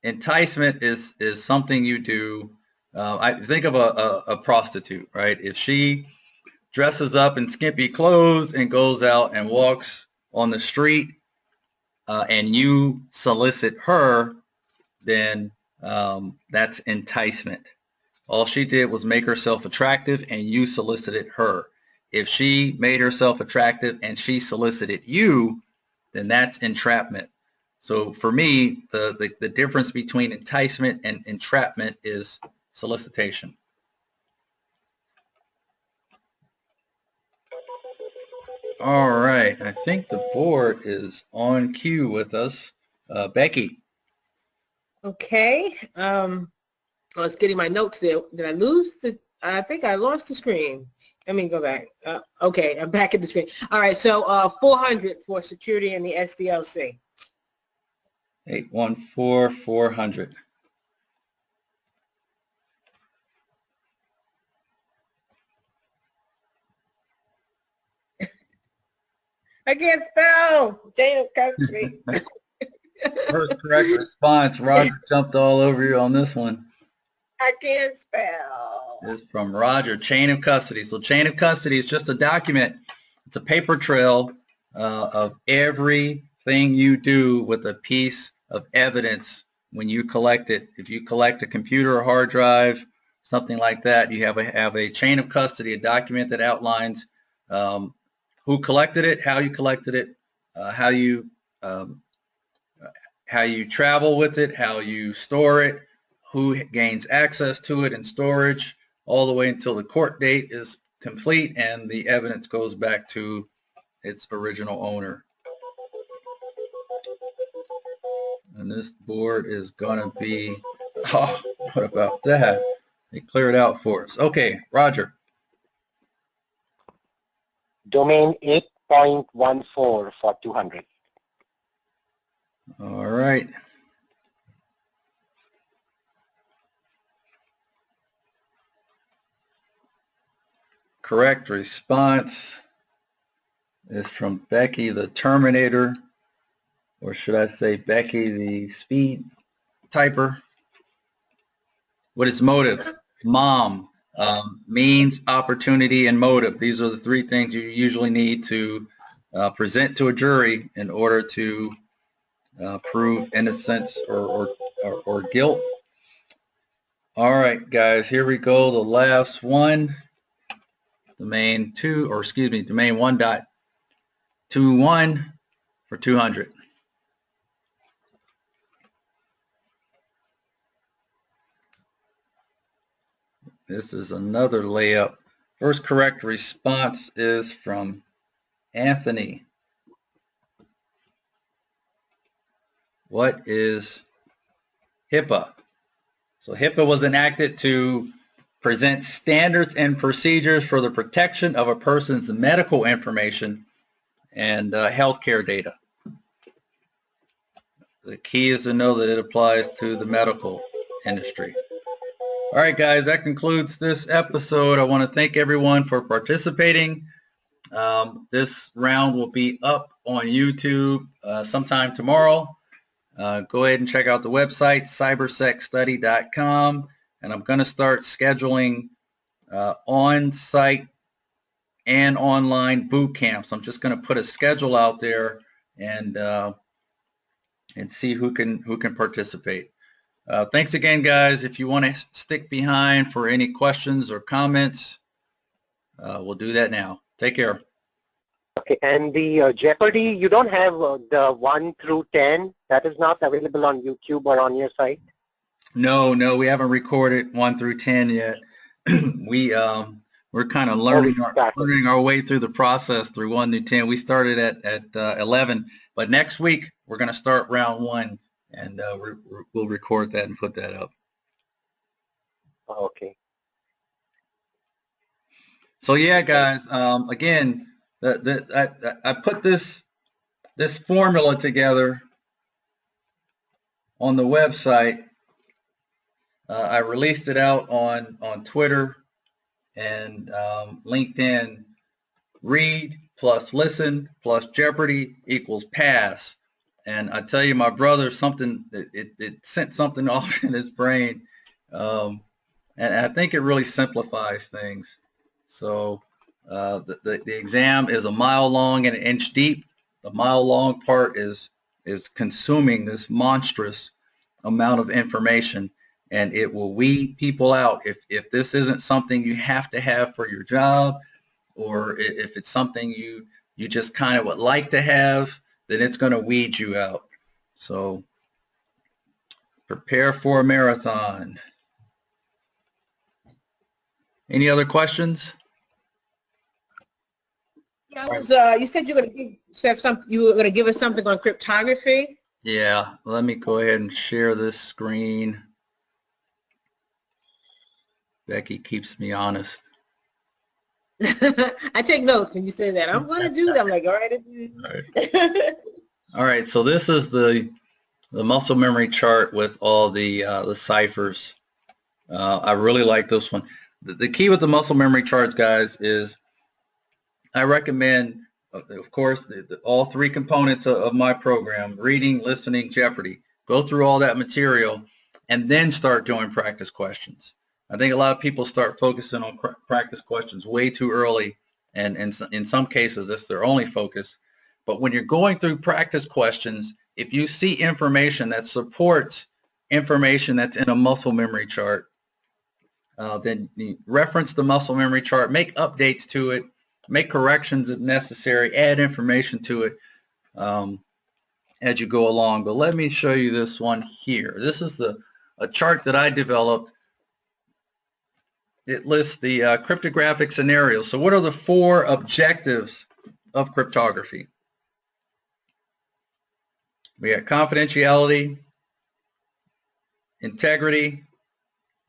S1: enticement is something you do I think of a prostitute, right? If she dresses up in skimpy clothes and goes out and walks on the street, and you solicit her, then that's enticement. All she did was make herself attractive, and you solicited her. If she made herself attractive and she solicited you, then that's entrapment. So for me, the difference between enticement and entrapment is solicitation. All right, I think the board is on cue with us. Becky.
S2: Okay. I was getting my notes there. Did I lose the? I think I lost the screen. Let me go back. Okay, I'm back at the screen. All right, so 400 for security in the SDLC.
S1: 814-400.
S2: I can't spell. Chain of custody.
S1: First correct response. Roger jumped all over you on this one.
S2: I can't spell.
S1: Is from Roger. Chain of custody. So chain of custody is just a document. It's a paper trail of everything you do with a piece of evidence when you collect it. If you collect a computer or hard drive, something like that, you have a chain of custody, a document that outlines who collected it, how you collected it, how you travel with it, how you store it, who gains access to it in storage, all the way until the court date is complete and the evidence goes back to its original owner. And this board is going to be, oh, what about that? They clear it out for us. Okay, Roger.
S3: Domain 8.14 for 200.
S1: All right. Correct response is from Becky the Terminator, or should I say Becky the Speed Typer. What is motive? Mom. Means, opportunity, and motive. These are the three things you usually need to present to a jury in order to prove innocence or guilt. All right, guys, here we go. The last one. Domain 1.21 for 200. This is another layup. First correct response is from Anthony. What is HIPAA? So HIPAA was enacted to present standards and procedures for the protection of a person's medical information and healthcare data. The key is to know that it applies to the medical industry. All right, guys, that concludes this episode. I want to thank everyone for participating. This round will be up on YouTube sometime tomorrow. Go ahead and check out the website, CyberSecStudy.com, and I'm going to start scheduling on-site and online boot camps. I'm just going to put a schedule out there and see who can participate. Thanks again, guys. If you want to stick behind for any questions or comments, we'll do that now. Take care.
S3: Okay, and the Jeopardy, you don't have the 1 through 10? That is not available on YouTube or on your site?
S1: No, we haven't recorded 1 through 10 yet. We're kind of learning our way through the process through 1 through 10. We started at 11, but next week we're going to start round 1, and we'll record that and put that up.
S3: Okay.
S1: So yeah, guys. Again, I put this formula together on the website. I released it out on Twitter and LinkedIn. Read plus listen plus Jeopardy equals pass. And I tell you, my brother, it sent something off in his brain. and I think it really simplifies things. So the exam is a mile long and an inch deep. The mile long part is consuming this monstrous amount of information, and it will weed people out. If this isn't something you have to have for your job, or if it's something you just kind of would like to have, then it's going to weed you out. So prepare for a marathon. Any other questions?
S2: Yeah, you said you were going to give us something on cryptography.
S1: Yeah, let me go ahead and share this screen. Becky keeps me honest.
S2: I take notes when you say that. I'm going to do that. I'm like, all right.
S1: All right, so this is the muscle memory chart with all the ciphers. I really like this one. The key with the muscle memory charts, guys, is I recommend, of course, all three components of my program: reading, listening, Jeopardy. Go through all that material and then start doing practice questions. I think a lot of people start focusing on practice questions way too early, and in some cases, that's their only focus. But when you're going through practice questions, if you see information that supports information that's in a muscle memory chart, then you reference the muscle memory chart, make updates to it, make corrections if necessary, add information to it as you go along. But let me show you this one here. This is a chart that I developed. It lists the cryptographic scenarios. So what are the 4 objectives of cryptography? We got confidentiality, integrity,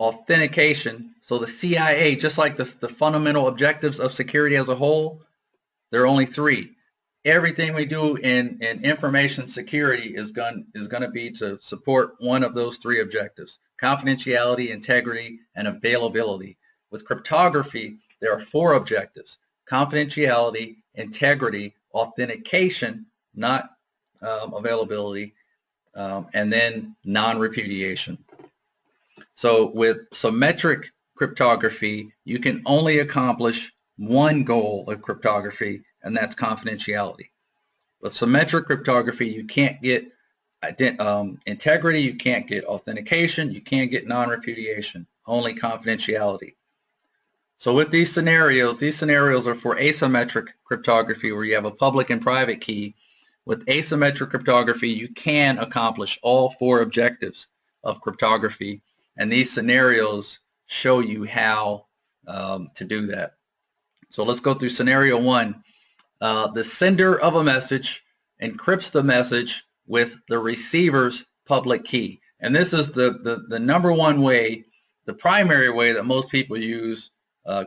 S1: authentication. So the CIA, just like the fundamental objectives of security as a whole, there are only 3. Everything we do in information security is going to be to support one of those 3 objectives: confidentiality, integrity, and availability. With cryptography, there are 4 objectives: confidentiality, integrity, authentication, not availability, and then non-repudiation. So with symmetric cryptography, you can only accomplish one goal of cryptography, and that's confidentiality. With symmetric cryptography, you can't get integrity, you can't get authentication, you can't get non-repudiation, only confidentiality. So with these scenarios are for asymmetric cryptography, where you have a public and private key. With asymmetric cryptography, you can accomplish all 4 objectives of cryptography, and these scenarios show you how to do that. So let's go through scenario 1. The sender of a message encrypts the message with the receiver's public key. And this is the number one way, the primary way that most people use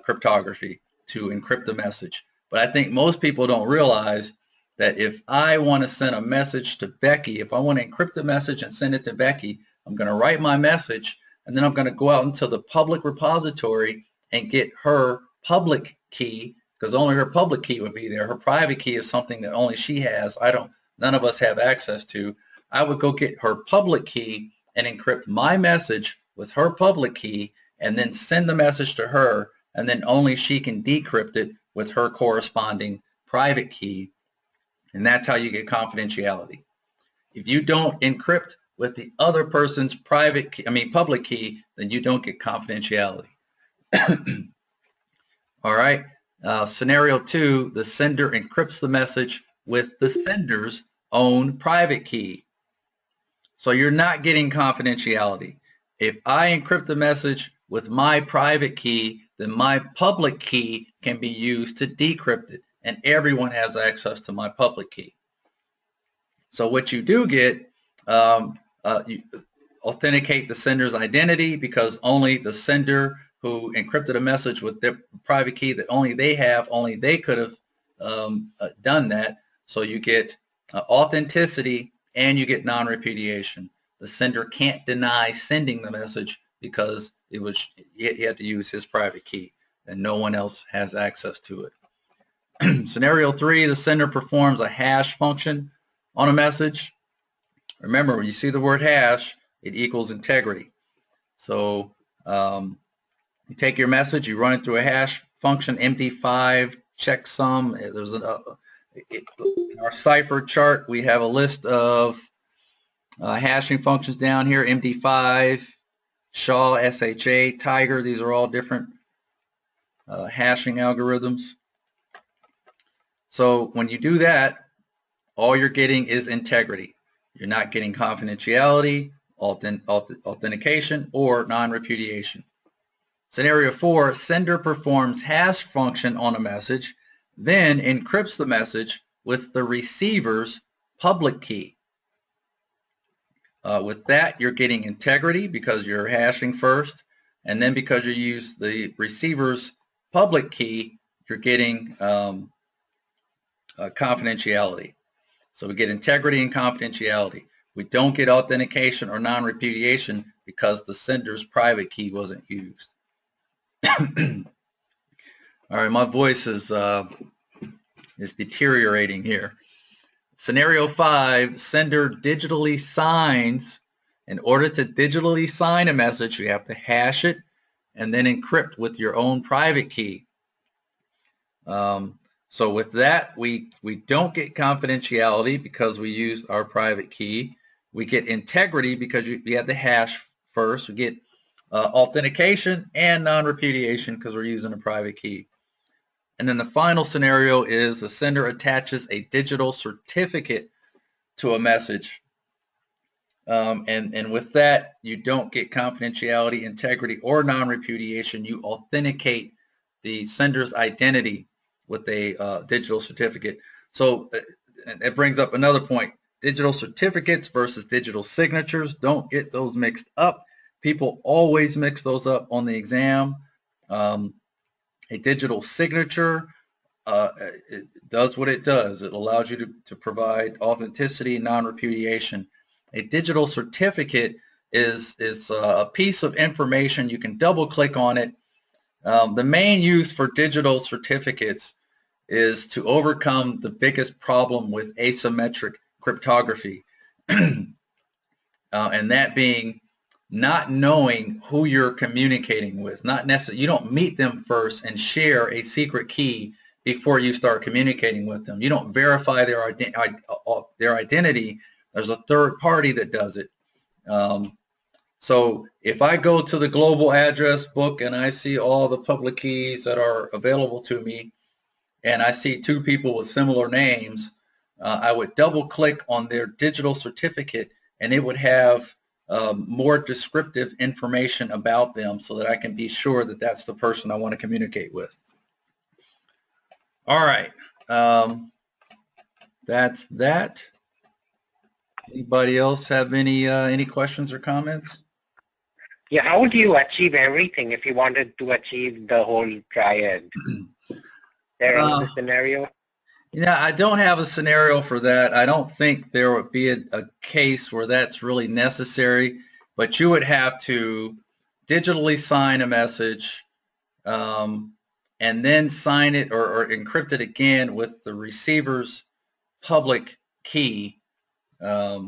S1: cryptography to encrypt the message. But I think most people don't realize that if I want to send a message to Becky, if I want to encrypt the message and send it to Becky, I'm going to write my message, and then I'm going to go out into the public repository and get her public key, because only her public key would be there. Her private key is something that only she has. None of us have access to. I would go get her public key and encrypt my message with her public key, and then send the message to her, and then only she can decrypt it with her corresponding private key. And that's how you get confidentiality. If you don't encrypt with the other person's public key, then you don't get confidentiality. All right. Scenario 2, the sender encrypts the message with the sender's own private key. So you're not getting confidentiality. If I encrypt the message with my private key, then my public key can be used to decrypt it, and everyone has access to my public key. So what you do get, you authenticate the sender's identity, because only the sender who encrypted a message with their private key that only they have, only they could have done that. So you get authenticity, and you get non-repudiation. The sender can't deny sending the message because he had to use his private key, and no one else has access to it. Scenario 3, the sender performs a hash function on a message. Remember, when you see the word hash, it equals integrity. So You take your message, you run it through a hash function, MD5 checksum. There's in our cipher chart, we have a list of hashing functions down here, MD5, SHA, SHA, Tiger. These are all different hashing algorithms. So when you do that, all you're getting is integrity. You're not getting confidentiality, authentication, or non-repudiation. Scenario 4, sender performs hash function on a message, then encrypts the message with the receiver's public key. With that, you're getting integrity because you're hashing first, and then because you use the receiver's public key, you're getting confidentiality. So we get integrity and confidentiality. We don't get authentication or non-repudiation because the sender's private key wasn't used. All right, my voice is deteriorating here. Scenario 5, sender digitally signs. In order to digitally sign a message, you have to hash it and then encrypt with your own private key. So with that, we don't get confidentiality because we used our private key. We get integrity because we had the hash first. We get authentication and non-repudiation because we're using a private key. And then the final scenario is the sender attaches a digital certificate to a message. And with that, you don't get confidentiality, integrity, or non-repudiation. You authenticate the sender's identity with a digital certificate. So it brings up another point. Digital certificates versus digital signatures. Don't get those mixed up. People always mix those up on the exam. A digital signature, it does what it does. It allows you to provide authenticity, non-repudiation. A digital certificate is a piece of information. You can double click on it. The main use for digital certificates is to overcome the biggest problem with asymmetric cryptography, and that being not knowing who you're communicating with. Not necessarily, you don't meet them first and share a secret key before you start communicating with them. You don't verify their identity. There's a third party that does it. So if I go to the global address book and I see all the public keys that are available to me, and I see two people with similar names, I would double click on their digital certificate and it would have more descriptive information about them so that I can be sure that that's the person I want to communicate with. All right, that's that. Anybody else have any questions or comments?
S3: Yeah, how would you achieve everything if you wanted to achieve the whole triad? There another scenario?
S1: Yeah, I don't have a scenario for that. I don't think there would be a case where that's really necessary, but you would have to digitally sign a message and then sign it or encrypt it again with the receiver's public key. I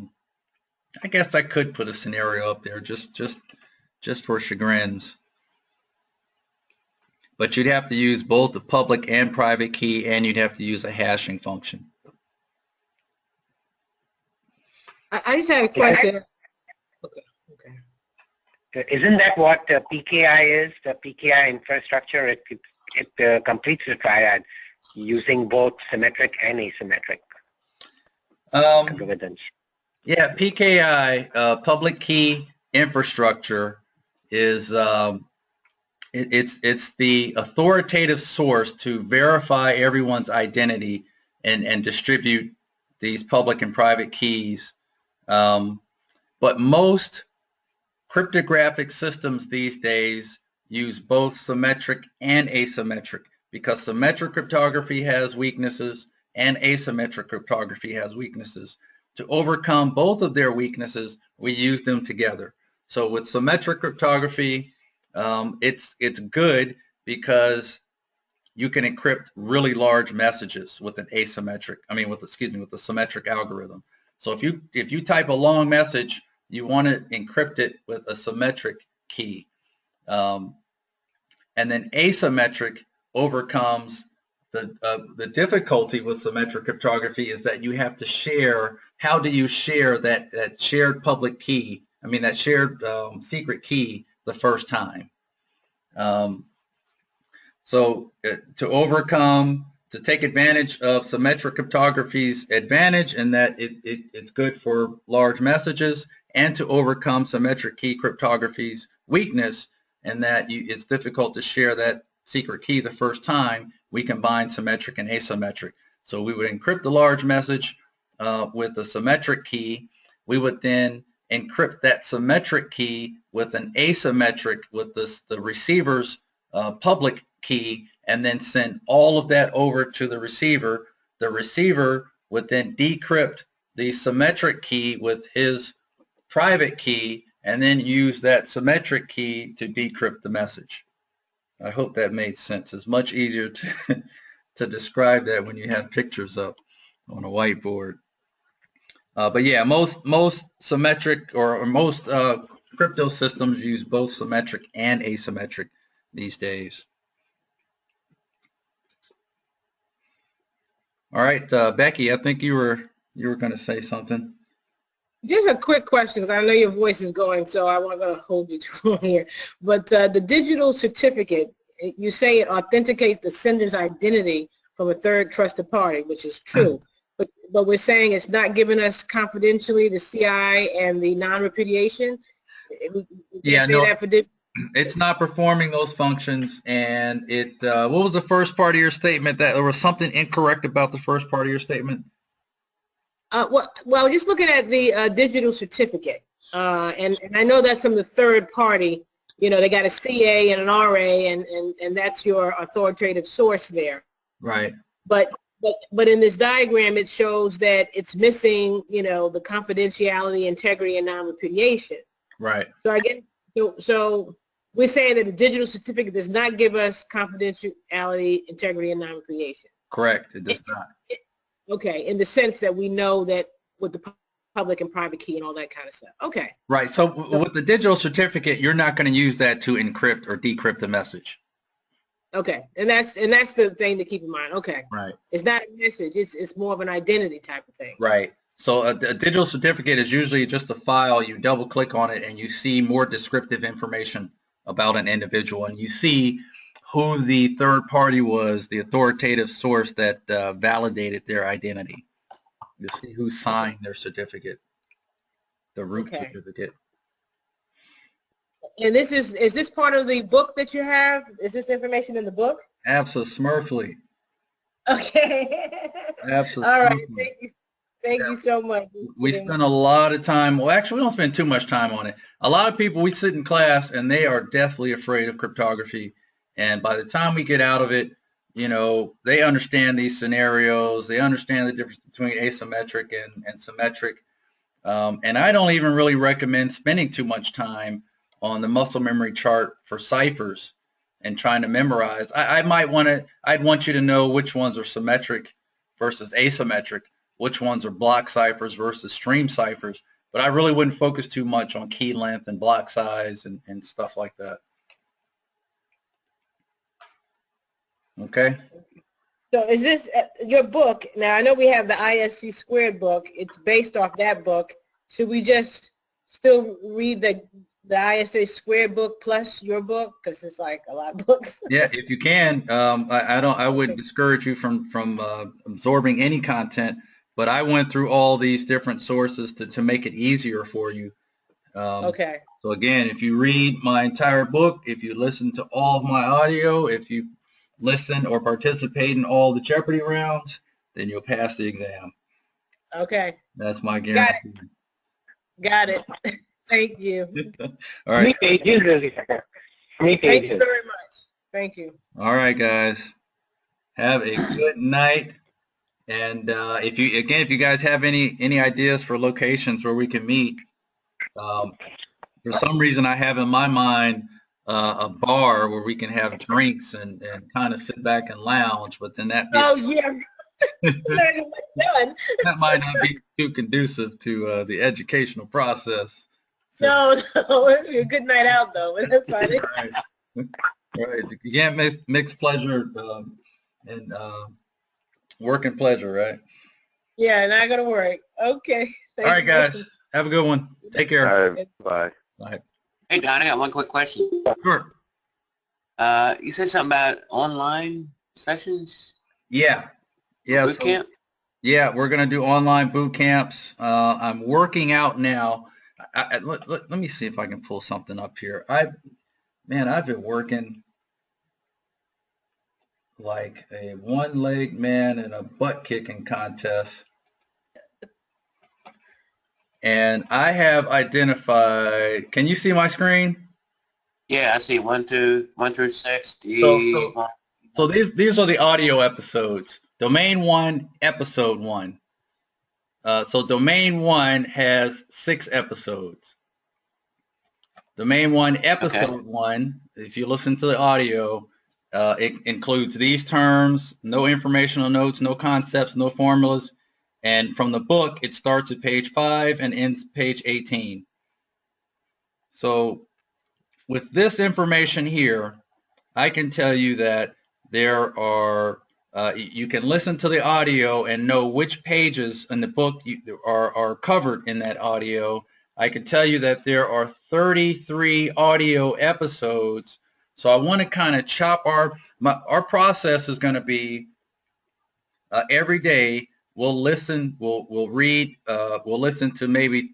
S1: guess I could put a scenario up there just for chagrins. But you'd have to use both the public and private key, and you'd have to use a hashing function.
S2: I just had a question. Okay.
S3: Isn't that what PKI is? The PKI infrastructure, it completes the triad using both symmetric and asymmetric algorithms.
S1: Yeah, PKI, public key infrastructure, is it's the authoritative source to verify everyone's identity and distribute these public and private keys. But most cryptographic systems these days use both symmetric and asymmetric because symmetric cryptography has weaknesses and asymmetric cryptography has weaknesses. To overcome both of their weaknesses, we use them together. So with symmetric cryptography, it's good because you can encrypt really large messages with an with the symmetric algorithm. So if you type a long message, you want to encrypt it with a symmetric key. and then asymmetric overcomes the difficulty with symmetric cryptography is that you have to share. How do you share that shared public key? I mean, that shared secret key the first time. So to take advantage of symmetric cryptography's advantage in that it's good for large messages, and to overcome symmetric key cryptography's weakness in that it's difficult to share that secret key the first time, we combine symmetric and asymmetric. So we would encrypt the large message with the symmetric key. We would then encrypt that symmetric key with an asymmetric, with the receiver's public key, and then send all of that over to the receiver. The receiver would then decrypt the symmetric key with his private key, and then use that symmetric key to decrypt the message. I hope that made sense. It's much easier to describe that when you have pictures up on a whiteboard. But yeah, most symmetric or most crypto systems use both symmetric and asymmetric these days. All right, Becky, I think you were going to say something.
S2: Just a quick question, because I know your voice is going, so I won't gonna hold you too long here. But the digital certificate, you say it authenticates the sender's identity from a third trusted party, which is true. But we're saying it's not giving us confidentially the CI and the non-repudiation.
S1: Yeah, no, it's not performing those functions. And what was the first part of your statement? That there was something incorrect about the first part of your statement?
S2: Well, just looking at the digital certificate, and I know that's from the third party. You know, they got a CA and an RA, and that's your authoritative source there.
S1: Right.
S2: But in this diagram, it shows that it's missing, you know, the confidentiality, integrity, and non-repudiation.
S1: Right.
S2: So again, so we're saying that the digital certificate does not give us confidentiality, integrity, and non-repudiation.
S1: Correct. It does not.
S2: Okay, in the sense that we know that with the public and private key and all that kind of stuff. Okay.
S1: Right. So with the digital certificate, you're not going to use that to encrypt or decrypt the message.
S2: Okay, and that's the thing to keep in mind. Okay.
S1: Right.
S2: It's not a message. It's more of an identity type of thing.
S1: Right. So a digital certificate is usually just a file. You double click on it and you see more descriptive information about an individual, and you see who the third party was, the authoritative source that validated their identity. You see who signed their certificate, the root certificate.
S2: And is this part of the book that you have? Is this information in the book?
S1: Absolutely.
S2: Okay.
S1: Absolutely.
S2: All right. Thank you so much.
S1: We spend a lot of time. Well, actually, we don't spend too much time on it. A lot of people, we sit in class and they are deathly afraid of cryptography. And by the time we get out of it, you know, they understand these scenarios. They understand the difference between asymmetric and symmetric. And I don't even really recommend spending too much time on the muscle memory chart for ciphers and trying to memorize. I'd want you to know which ones are symmetric versus asymmetric, which ones are block ciphers versus stream ciphers. But I really wouldn't focus too much on key length and block size and stuff like that. Okay.
S2: So is this your book? Now, I know we have the ISC squared book. It's based off that book. Should we just still read the ISA squared book plus your book? Because it's like a lot of books.
S1: Yeah, if you can. I would discourage you from absorbing any content, but I went through all these different sources to make it easier for you.
S2: Okay.
S1: So again, if you read my entire book, if you listen to all of my audio, if you listen or participate in all the Jeopardy rounds, then you'll pass the exam.
S2: Okay.
S1: That's my guarantee.
S2: Got it. Thank you.
S1: All right.
S3: Thank you very
S2: much. Thank you.
S1: All right, guys. Have a good night. And if you guys have any ideas for locations where we can meet, for some reason I have in my mind a bar where we can have drinks and kind of sit back and lounge, but then that that might not be too conducive to the educational process. So,
S2: no, a good night out though. That's fine.
S1: right. Right. You can't mix pleasure and work and pleasure, right?
S2: Yeah, not gonna work. Okay.
S1: All right, guys. Have a good one. Take care.
S6: All right, bye.
S1: Bye.
S5: Hey, Don, I got one quick question.
S1: Sure.
S5: You said something about online sessions?
S1: Yeah. Yeah.
S5: Boot camp?
S1: Yeah, we're going to do online boot camps. I'm working out now. Let me see if I can pull something up here. I've been working like a one-legged man in a butt-kicking contest. And I have identified, can you see my screen?
S5: Yeah, I see 1 through 6.
S1: So these are the audio episodes. Domain 1, episode 1. So domain 1 has 6 episodes. Domain 1, episode 1, if you listen to the audio, it includes these terms, no informational notes, no concepts, no formulas. And from the book, it starts at page 5 and ends page 18. So with this information here, I can tell you that there are, you can listen to the audio and know which pages in the book are covered in that audio. I can tell you that there are 33 audio episodes. So I want to kind of chop our process is going to be every day we'll listen, we'll read, we'll listen to maybe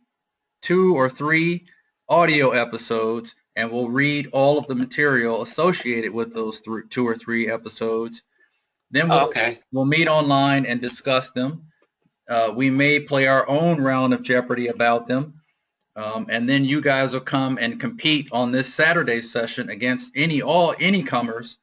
S1: 2 or 3 audio episodes, and we'll read all of the material associated with those 2 or 3 episodes. Then we'll meet online and discuss them. We may play our own round of Jeopardy about them. And then you guys will come and compete on this Saturday session against any comers.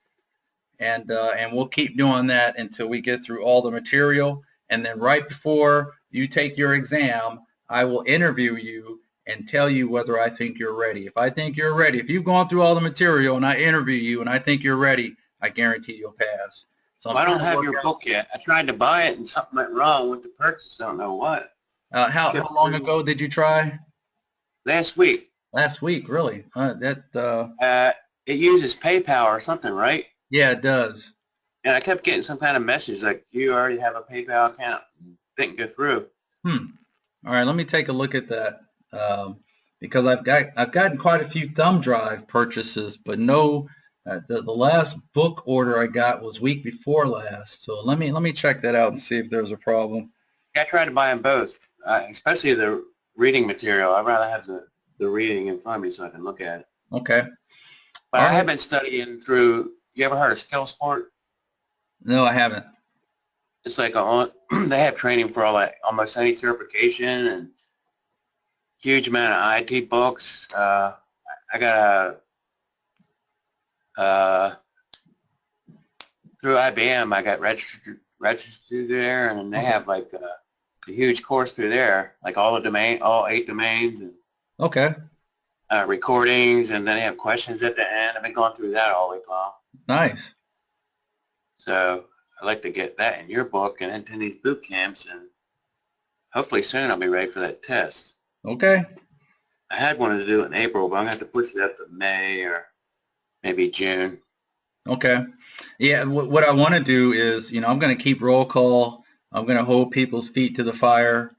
S1: And we'll keep doing that until we get through all the material. And then right before you take your exam, I will interview you and tell you whether I think you're ready. If I think you're ready, if you've gone through all the material and I interview you and I think you're ready, I guarantee you'll pass. So
S5: I don't have your book yet. I tried to buy it and something went wrong with the purchase. I don't know what.
S1: How long ago did you try?
S5: Last week.
S1: Last week, really?
S5: It uses PayPal or something, right?
S1: Yeah, it does.
S5: And I kept getting some kind of message like, you already have a PayPal account. Didn't go through.
S1: All right, let me take a look at that. Because I've gotten quite a few thumb drive purchases, but no, the last book order I got was week before last. So let me check that out and see if there's a problem.
S5: I tried to buy them both, especially the reading material. I'd rather have the reading in front of me so I can look at it.
S1: Okay.
S5: But I have been studying through. You ever heard of SkillSport?
S1: No, I haven't.
S5: It's like they have training for almost any certification and huge amount of IT books. I got through IBM. I got registered there, and they have like a huge course through there, like all 8 domains, and recordings, and then they have questions at the end. I've been going through that all week long.
S1: Nice.
S5: So I'd like to get that in your book and into these boot camps, and hopefully soon I'll be ready for that test.
S1: Okay.
S5: I had wanted to do it in April, but I'm going to have to push it up to May or maybe June.
S1: Okay. Yeah, what I want to do is, I'm going to keep roll call. I'm going to hold people's feet to the fire.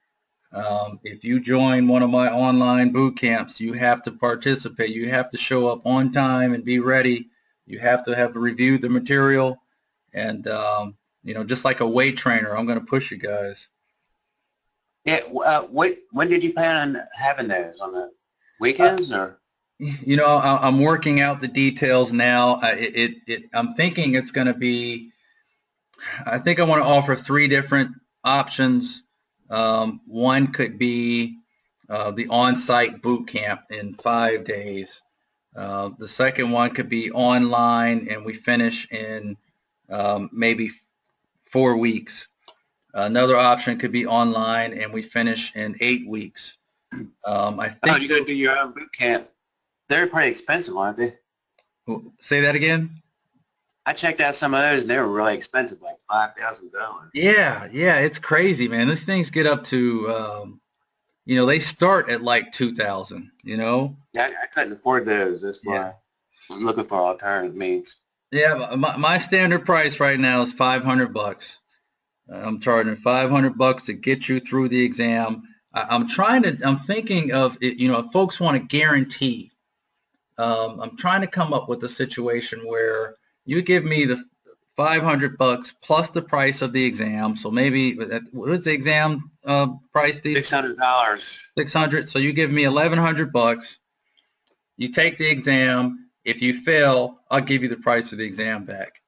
S1: If you join one of my online boot camps, you have to participate. You have to show up on time and be ready. You have to have reviewed the material. And, just like a weight trainer, I'm going to push you guys.
S5: Yeah. When did you plan on having those? On the weekends or?
S1: I'm working out the details now. I'm thinking it's going to be, I think I want to offer 3 different options. One could be the on-site boot camp in 5 days. The second one could be online, and we finish in maybe 4 weeks. Another option could be online, and we finish in 8 weeks. I think
S5: you're going to do your own boot camp. They're pretty expensive, aren't they?
S1: Say that again?
S5: I checked out some of those, and they were really expensive, like $5,000.
S1: Yeah, it's crazy, man. These things get up to, they start at like $2,000,
S5: Yeah, I couldn't afford those. That's why.
S1: Yeah.
S5: I'm looking for alternative means.
S1: Yeah, my standard price right now is $500. I'm charging $500 to get you through the exam. I'm thinking of, if folks want to guarantee, I'm trying to come up with a situation where you give me the $500 plus the price of the exam. So maybe, what's the exam price, Steve?
S5: $600.
S1: 600. So you give me $1,100. You take the exam. If you fail, I'll give you the price of the exam back.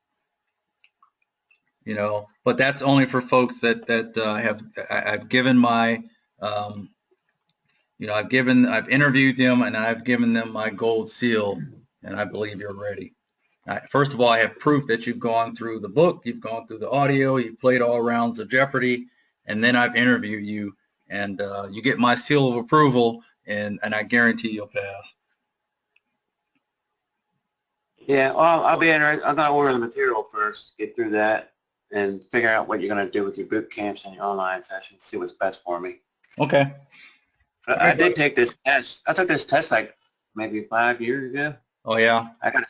S1: But that's only for folks that I've given my, I've interviewed them and I've given them my gold seal, and I believe you're ready. First of all, I have proof that you've gone through the book, you've gone through the audio, you've played all rounds of Jeopardy, and then I've interviewed you, and you get my seal of approval, and I guarantee you'll pass.
S5: Yeah, well, I'm gonna order the material first, get through that, and figure out what you're gonna do with your boot camps and your online sessions. See what's best for me.
S1: Okay.
S5: But I did take this test. I took this test like maybe 5 years ago.
S1: Oh yeah.
S5: I got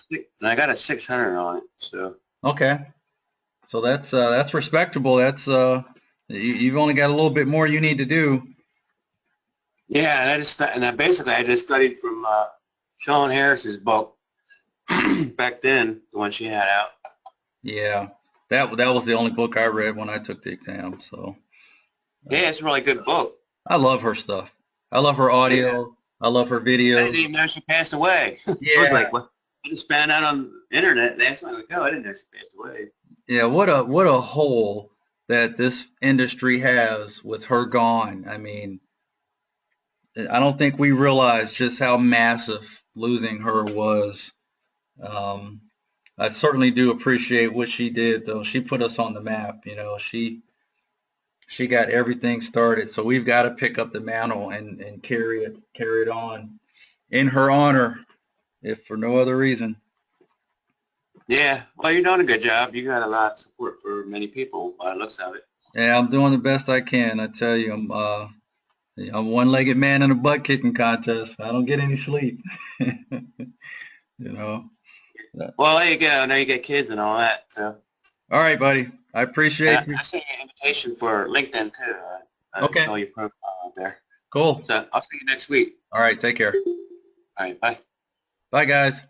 S5: a 600 on it. So.
S1: Okay. So that's respectable. That's you've only got a little bit more you need to do.
S5: Yeah, and I just studied from Sean Harris's book back then, the one she had out.
S1: Yeah, that was the only book I read when I took the exam. So
S5: yeah, it's a really good book.
S1: I love her stuff. I love her audio. Yeah. I love her videos.
S5: I didn't even know she passed away.
S1: Yeah.
S5: I was like, what? I just found out on the internet last night. Like, oh, I didn't know she passed away.
S1: Yeah, what a hole that this industry has with her gone. I mean, I don't think we realize just how massive losing her was. I certainly do appreciate what she did, though. She put us on the map. She got everything started. So we've got to pick up the mantle and carry it on in her honor, if for no other reason.
S5: Yeah, well, you're doing a good job. You got a lot of support for many people by the looks of it.
S1: Yeah, I'm doing the best I can. I tell you, I'm a one-legged man in a butt kicking contest. I don't get any sleep.
S5: Well, there you go. I know you get kids and all that. So.
S1: All right, buddy. I appreciate you.
S5: I sent you an invitation for LinkedIn too. I
S1: okay.
S5: saw your profile out there.
S1: Cool.
S5: So I'll see you next week.
S1: All right. Take care.
S5: All right. Bye.
S1: Bye, guys.